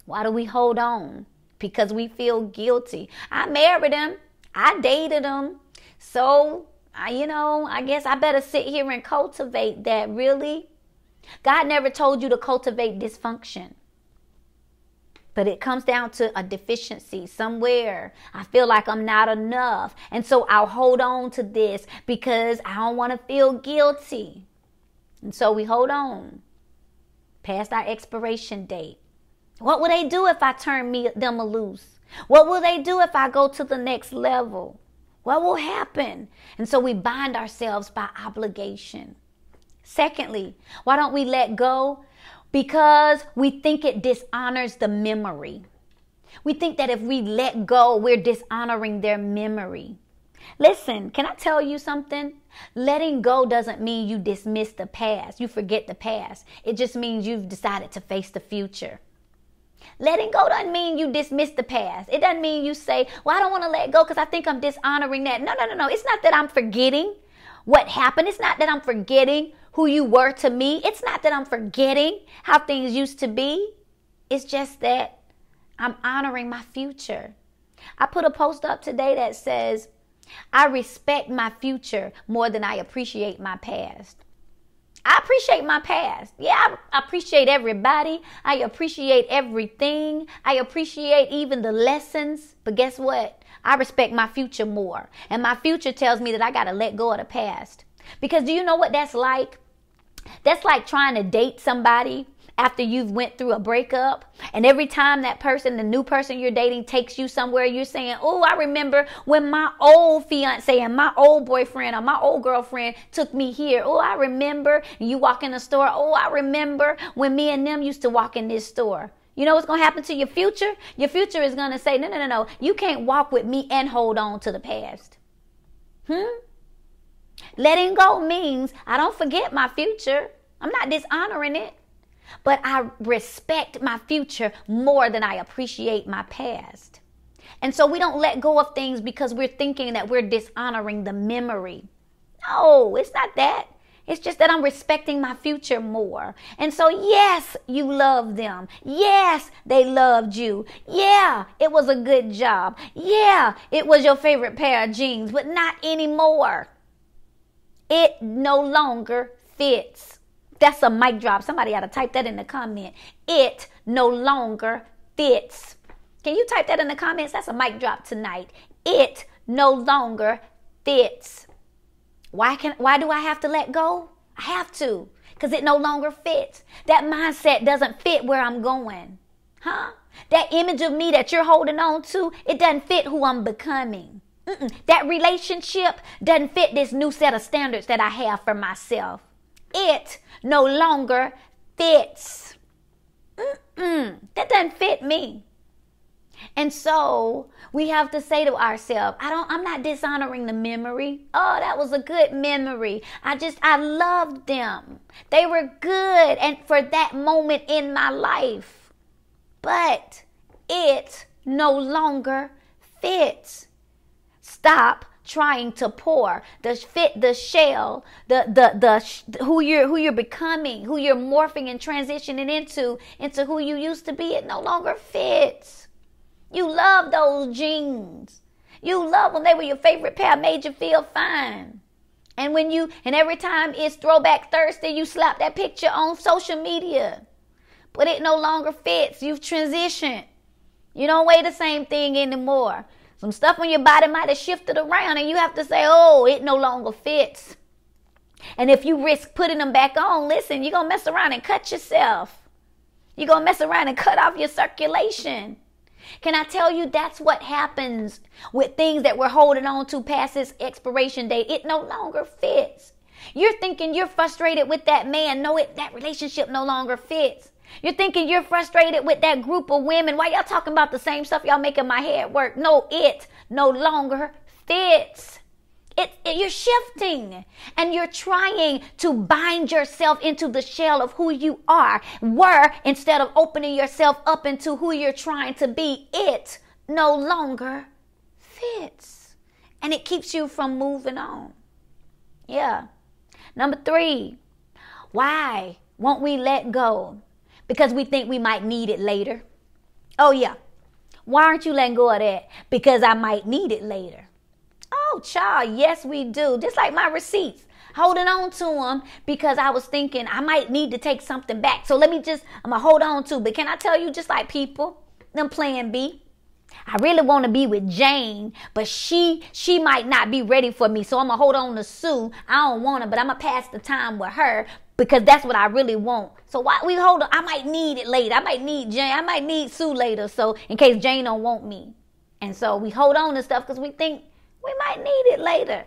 Why do we hold on? Because we feel guilty. I married him. I dated him. So, I guess I better sit here and cultivate that. Really? God never told you to cultivate dysfunction. But it comes down to a deficiency somewhere. I feel like I'm not enough. And so I'll hold on to this because I don't want to feel guilty. And so we hold on past our expiration date. What will they do if I turn them loose? What will they do if I go to the next level? What will happen? And so we bind ourselves by obligation. Secondly, why don't we let go? Because we think it dishonors the memory. We think that if we let go, we're dishonoring their memory. Listen, can I tell you something? Letting go doesn't mean you dismiss the past. You forget the past. It just means you've decided to face the future. Letting go doesn't mean you dismiss the past. It doesn't mean you say, well, I don't want to let go because I think I'm dishonoring that. No. It's not that I'm forgetting what happened. It's not that I'm forgetting who you were to me. It's not that I'm forgetting how things used to be. It's just that I'm honoring my future. I put a post up today that says, I respect my future more than I appreciate my past. I appreciate my past. Yeah, I appreciate everybody. I appreciate everything. I appreciate even the lessons. But guess what? I respect my future more. And my future tells me that I got to let go of the past. Because do you know what that's like? That's like trying to date somebody after you've went through a breakup, and every time that person, the new person you're dating, takes you somewhere, you're saying, oh, I remember when my old fiance and my old boyfriend or my old girlfriend took me here. Oh, I remember. And you walk in the store. Oh, I remember when me and them used to walk in this store. You know what's going to happen to your future? Your future is going to say, no. You can't walk with me and hold on to the past. Letting go means I don't forget my future. I'm not dishonoring it. But I respect my future more than I appreciate my past. And so we don't let go of things because we're thinking that we're dishonoring the memory. No, it's not that. It's just that I'm respecting my future more. And so, yes, you love them. Yes, they loved you. Yeah, it was a good job. Yeah, it was your favorite pair of jeans, but not anymore. It no longer fits. That's a mic drop. Somebody ought to type that in the comment. It no longer fits. Can you type that in the comments? That's a mic drop tonight. It no longer fits. Why do I have to let go? I have to, because it no longer fits. That mindset doesn't fit where I'm going. That image of me that you're holding on to, it doesn't fit who I'm becoming. That relationship doesn't fit this new set of standards that I have for myself. It no longer fits. That doesn't fit me. And so we have to say to ourselves, I'm not dishonoring the memory. Oh, that was a good memory. I loved them. They were good and for that moment in my life. But it no longer fits. Stop trying to pour the shell, who you're becoming, who you're morphing and transitioning into who you used to be. It no longer fits. You love those jeans. You love when they were your favorite pair, made you feel fine. And every time it's Throwback Thursday, you slap that picture on social media. But it no longer fits. You've transitioned. You don't weigh the same thing anymore. Some stuff on your body might have shifted around and you have to say, oh, it no longer fits. And if you risk putting them back on, listen, you're going to mess around and cut yourself. You're going to mess around and cut off your circulation. Can I tell you that's what happens with things that we're holding on to past its expiration date? It no longer fits. You're thinking you're frustrated with that man. No, that relationship no longer fits. You're thinking you're frustrated with that group of women. Why y'all talking about the same stuff? Y'all making my head work. No, it no longer fits. You're shifting and you're trying to bind yourself into the shell of who you were instead of opening yourself up into who you're trying to be. It no longer fits. And it keeps you from moving on. Yeah. Number 3, why won't we let go? Because we think we might need it later. Oh, yeah. Why aren't you letting go of that? Because I might need it later. Oh, child, yes, we do. Just like my receipts. Holding on to them because I was thinking I might need to take something back. So I'm going to hold on to. But can I tell you, just like people, them plan B. I really want to be with Jane, but she might not be ready for me. So I'm going to hold on to Sue. I don't want her, but I'm going to pass the time with her because that's what I really want. So why we hold on? I might need it later. I might need Jane. I might need Sue later. So in case Jane don't want me. And so we hold on to stuff because we think we might need it later.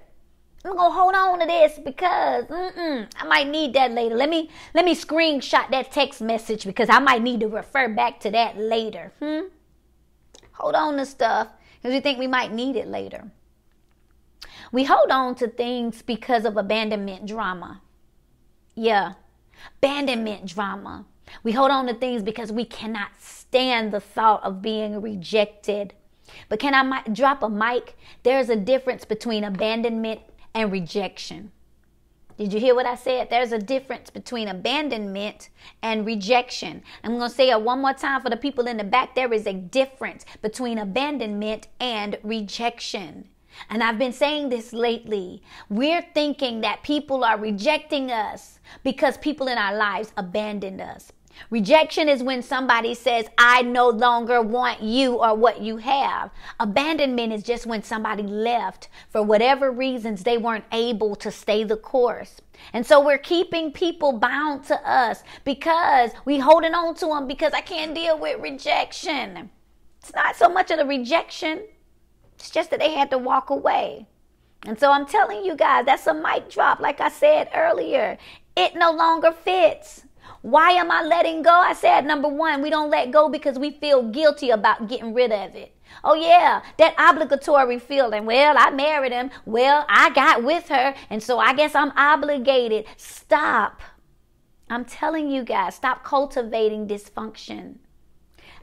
I'm going to hold on to this because I might need that later. Let me screenshot that text message because I might need to refer back to that later. Hold on to stuff because we think we might need it later. We hold on to things because of abandonment drama. Yeah, abandonment drama. We hold on to things because we cannot stand the thought of being rejected. But can I drop a mic? There's a difference between abandonment and rejection. Did you hear what I said? There's a difference between abandonment and rejection. I'm going to say it one more time for the people in the back. There is a difference between abandonment and rejection. And I've been saying this lately. We're thinking that people are rejecting us because people in our lives abandoned us. Rejection is when somebody says, I no longer want you or what you have. Abandonment is just when somebody left for whatever reasons they weren't able to stay the course. And so we're keeping people bound to us because we holding on to them because I can't deal with rejection. It's not so much of the rejection. It's just that they had to walk away. And so I'm telling you guys, that's a mic drop. Like I said earlier, it no longer fits. Why am I letting go? I said, number one, we don't let go because we feel guilty about getting rid of it. Oh yeah, that obligatory feeling. Well, I married him. Well, I got with her. And so I guess I'm obligated. Stop. I'm telling you guys, stop cultivating dysfunction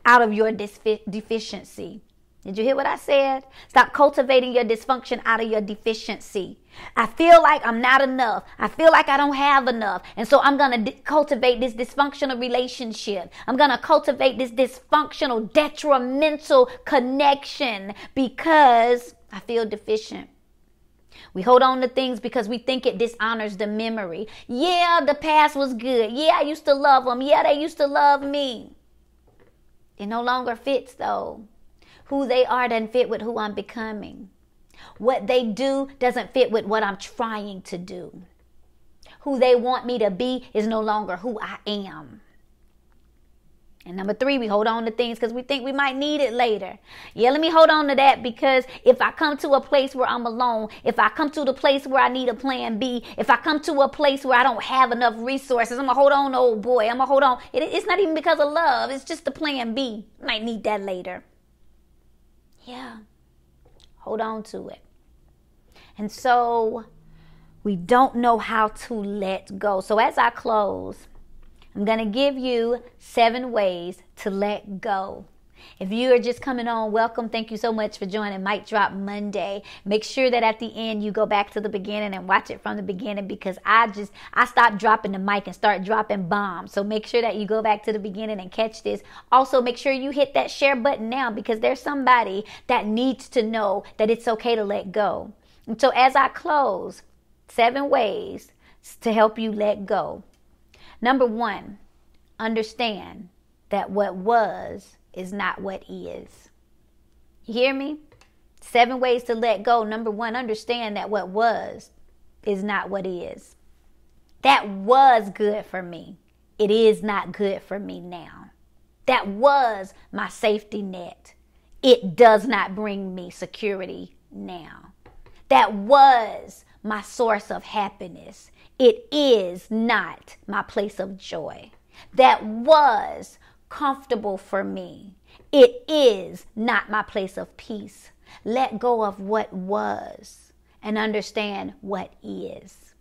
out of your deficiency. Did you hear what I said? Stop cultivating your dysfunction out of your deficiency. I feel like I'm not enough. I feel like I don't have enough. And so I'm going to cultivate this dysfunctional relationship. I'm going to cultivate this dysfunctional, detrimental connection because I feel deficient. We hold on to things because we think it dishonors the memory. Yeah, the past was good. Yeah, I used to love them. Yeah, they used to love me. It no longer fits though. Who they are doesn't fit with who I'm becoming. What they do doesn't fit with what I'm trying to do. Who they want me to be is no longer who I am. And number three, we hold on to things because we think we might need it later. Yeah, let me hold on to that because if I come to a place where I'm alone, if I come to the place where I need a plan B, if I come to a place where I don't have enough resources, I'm going to hold on, oh boy, I'm going to hold on. It's not even because of love. It's just the plan B. Might need that later. Yeah, hold on to it. And so we don't know how to let go. So as I close, I'm going to give you 7 ways to let go. If you are just coming on, welcome. Thank you so much for joining Mic Drop Monday. Make sure that at the end you go back to the beginning and watch it from the beginning because I stopped dropping the mic and start dropping bombs. So make sure that you go back to the beginning and catch this. Also, make sure you hit that share button now because there's somebody that needs to know that it's okay to let go. And so as I close, 7 ways to help you let go. Number 1, understand that what was is not what is. You hear me? 7 ways to let go. Number 1, understand that what was is not what is. That was good for me. It is not good for me now. That was my safety net. It does not bring me security now. That was my source of happiness. It is not my place of joy. That was comfortable for me. It is not my place of peace. Let go of what was and understand what is.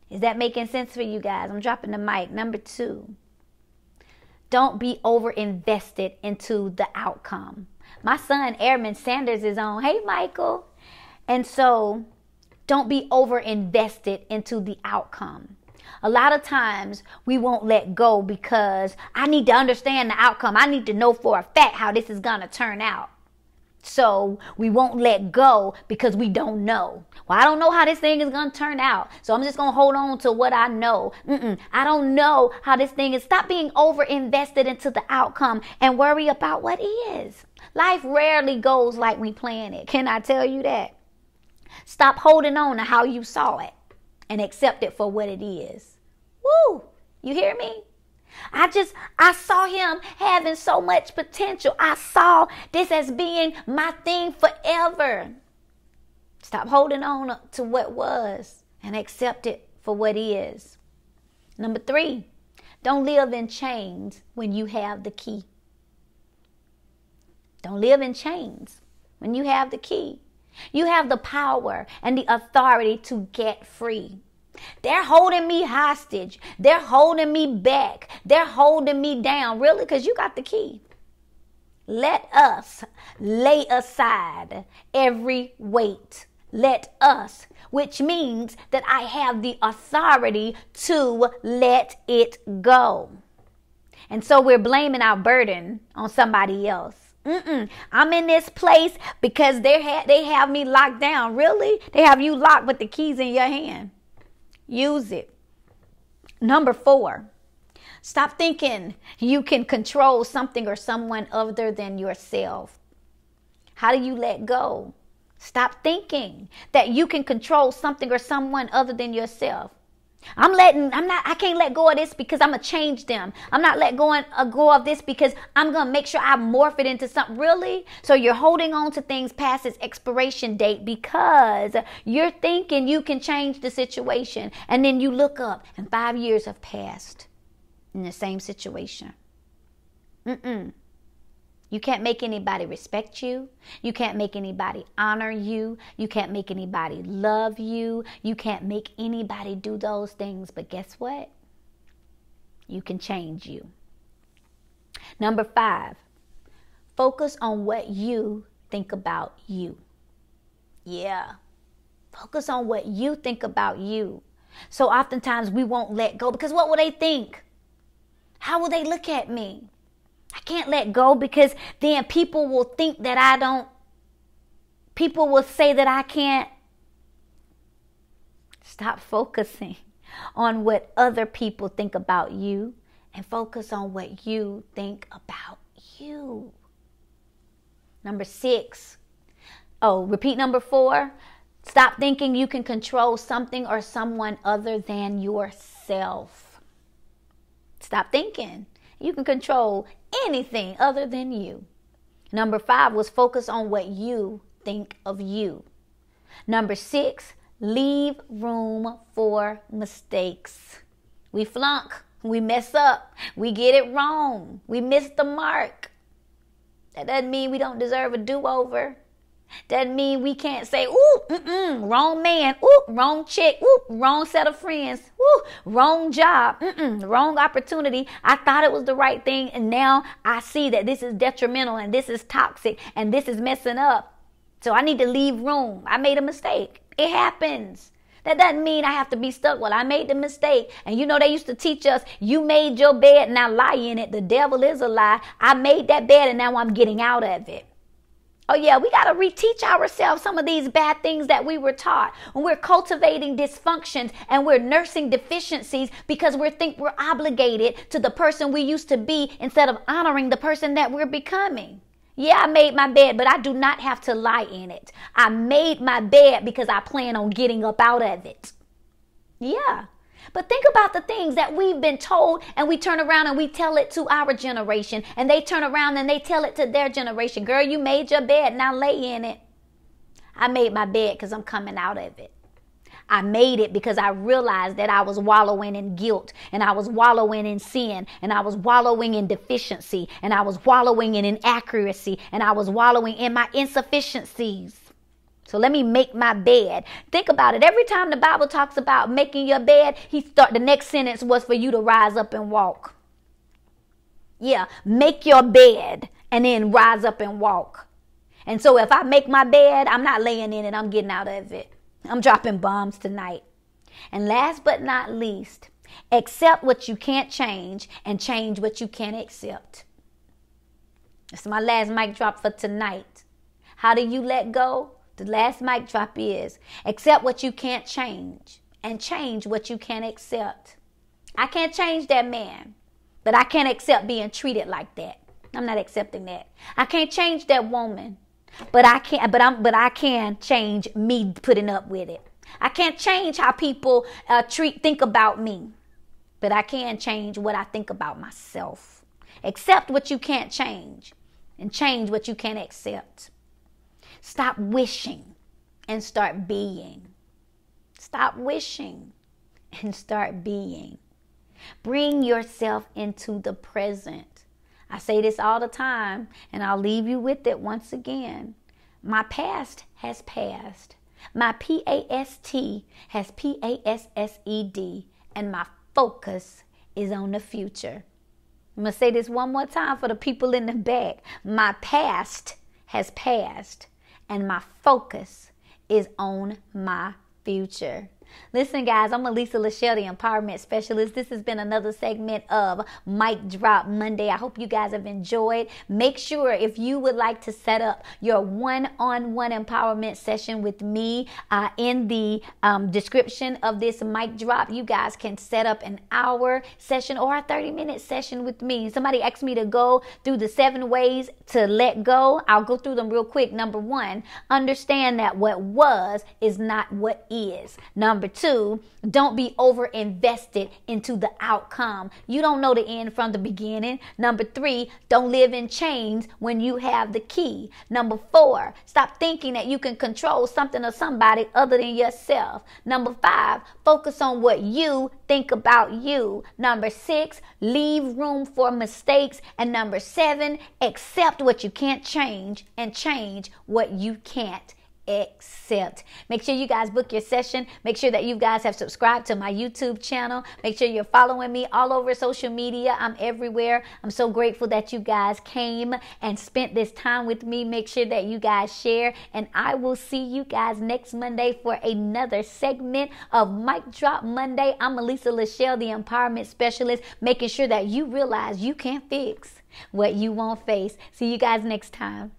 Is that making sense for you guys? I'm dropping the mic. Number 2, don't be over invested into the outcome. My son, Airman Sanders, is on. Hey, Michael. And so don't be over invested into the outcome. A lot of times we won't let go because I need to understand the outcome. I need to know for a fact how this is going to turn out. So we won't let go because we don't know. Well, I don't know how this thing is going to turn out. So I'm just going to hold on to what I know. I don't know how this thing is. Stop being over invested into the outcome and worry about what is. Life rarely goes like we plan it. Can I tell you that? Stop holding on to how you saw it and accept it for what it is. Woo! You hear me? I saw him having so much potential. I saw this as being my thing forever. Stop holding on to what was and accept it for what is. Number 3, don't live in chains when you have the key. Don't live in chains when you have the key. You have the power and the authority to get free. They're holding me hostage. They're holding me back. They're holding me down. Really? Because you got the key. Let us lay aside every weight. Let us, which means that I have the authority to let it go. And so we're blaming our burden on somebody else. I'm in this place because they have me locked down. Really? They have you locked with the keys in your hand. Use it. Number 4, stop thinking you can control something or someone other than yourself. How do you let go? Stop thinking that you can control something or someone other than yourself. I can't let go of this because I'm going to change them. I'm not letting go of this because I'm going to make sure I morph it into something. Really? So you're holding on to things past its expiration date because you're thinking you can change the situation. And then you look up and 5 years have passed in the same situation. You can't make anybody respect you. You can't make anybody honor you. You can't make anybody love you. You can't make anybody do those things. But guess what? You can change you. Number 5, focus on what you think about you. Yeah. Focus on what you think about you. So oftentimes we won't let go because what will they think? How will they look at me? I can't let go because then people will think that people will say that I can't. Stop focusing on what other people think about you and focus on what you think about you. Number 6. Repeat number 4. Stop thinking you can control something or someone other than yourself. Stop thinking you can control anything other than you. Number 5 was focus on what you think of you. Number 6, leave room for mistakes. We flunk, we mess up, we get it wrong, we miss the mark. That doesn't mean we don't deserve a do-over. Doesn't mean we can't say, wrong man, wrong chick, wrong set of friends, wrong job, wrong opportunity. I thought it was the right thing, and now I see that this is detrimental, and this is toxic, and this is messing up. So I need to leave room. I made a mistake. It happens. That doesn't mean I have to be stuck. Well, I made the mistake. And you know, they used to teach us, you made your bed, now lie in it. The devil is a lie. I made that bed, and now I'm getting out of it. Oh yeah, we got to reteach ourselves some of these bad things that we were taught. When we're cultivating dysfunctions and we're nursing deficiencies because we think we're obligated to the person we used to be instead of honoring the person that we're becoming. Yeah, I made my bed, but I do not have to lie in it. I made my bed because I plan on getting up out of it. Yeah. But think about the things that we've been told, and we turn around and we tell it to our generation, and they turn around and they tell it to their generation. Girl, you made your bed, now lay in it. I made my bed because I'm coming out of it. I made it because I realized that I was wallowing in guilt, and I was wallowing in sin, and I was wallowing in deficiency, and I was wallowing in inaccuracy, and I was wallowing in my insufficiencies. So let me make my bed. Think about it. Every time the Bible talks about making your bed, the next sentence was for you to rise up and walk. Yeah, make your bed and then rise up and walk. And so if I make my bed, I'm not laying in it. I'm getting out of it. I'm dropping bombs tonight. And last but not least, accept what you can't change and change what you can't accept. That's my last mic drop for tonight. How do you let go? The last mic drop is accept what you can't change and change what you can't accept. I can't change that man, but I can't accept being treated like that. I'm not accepting that. I can't change that woman, but I can change me putting up with it. I can't change how people think about me, but I can change what I think about myself. Accept what you can't change and change what you can't accept. Stop wishing and start being. Stop wishing and start being. Bring yourself into the present. I say this all the time, and I'll leave you with it once again. My past has passed. My past has passed, and my focus is on the future. I'm going to say this one more time for the people in the back. My past has passed, and my focus is on my future. Listen, guys, I'm Elisa, LaShell, the Empowerment Specialist. This has been another segment of Mic Drop Monday. I hope you guys have enjoyed. Make sure if you would like to set up your one-on-one empowerment session with me in the description of this mic drop, you guys can set up an hour session or a 30-minute session with me. Somebody asked me to go through the 7 ways to let go. I'll go through them real quick. Number 1, understand that what was is not what is. Number 2, don't be over invested into the outcome. You don't know the end from the beginning. Number 3, don't live in chains when you have the key. Number 4, stop thinking that you can control something or somebody other than yourself. Number 5, focus on what you think about you. Number 6, leave room for mistakes. And number 7, accept what you can't change and change what you can't accept. Make sure you guys book your session. Make sure that you guys have subscribed to my YouTube channel. Make sure you're following me all over social media. I'm everywhere. I'm so grateful that you guys came and spent this time with me. Make sure that you guys share, and I will see you guys next Monday for another segment of Mic Drop Monday. I'm Elisa LaShell, the Empowerment Specialist, making sure that you realize you can't fix what you won't face. See you guys next time.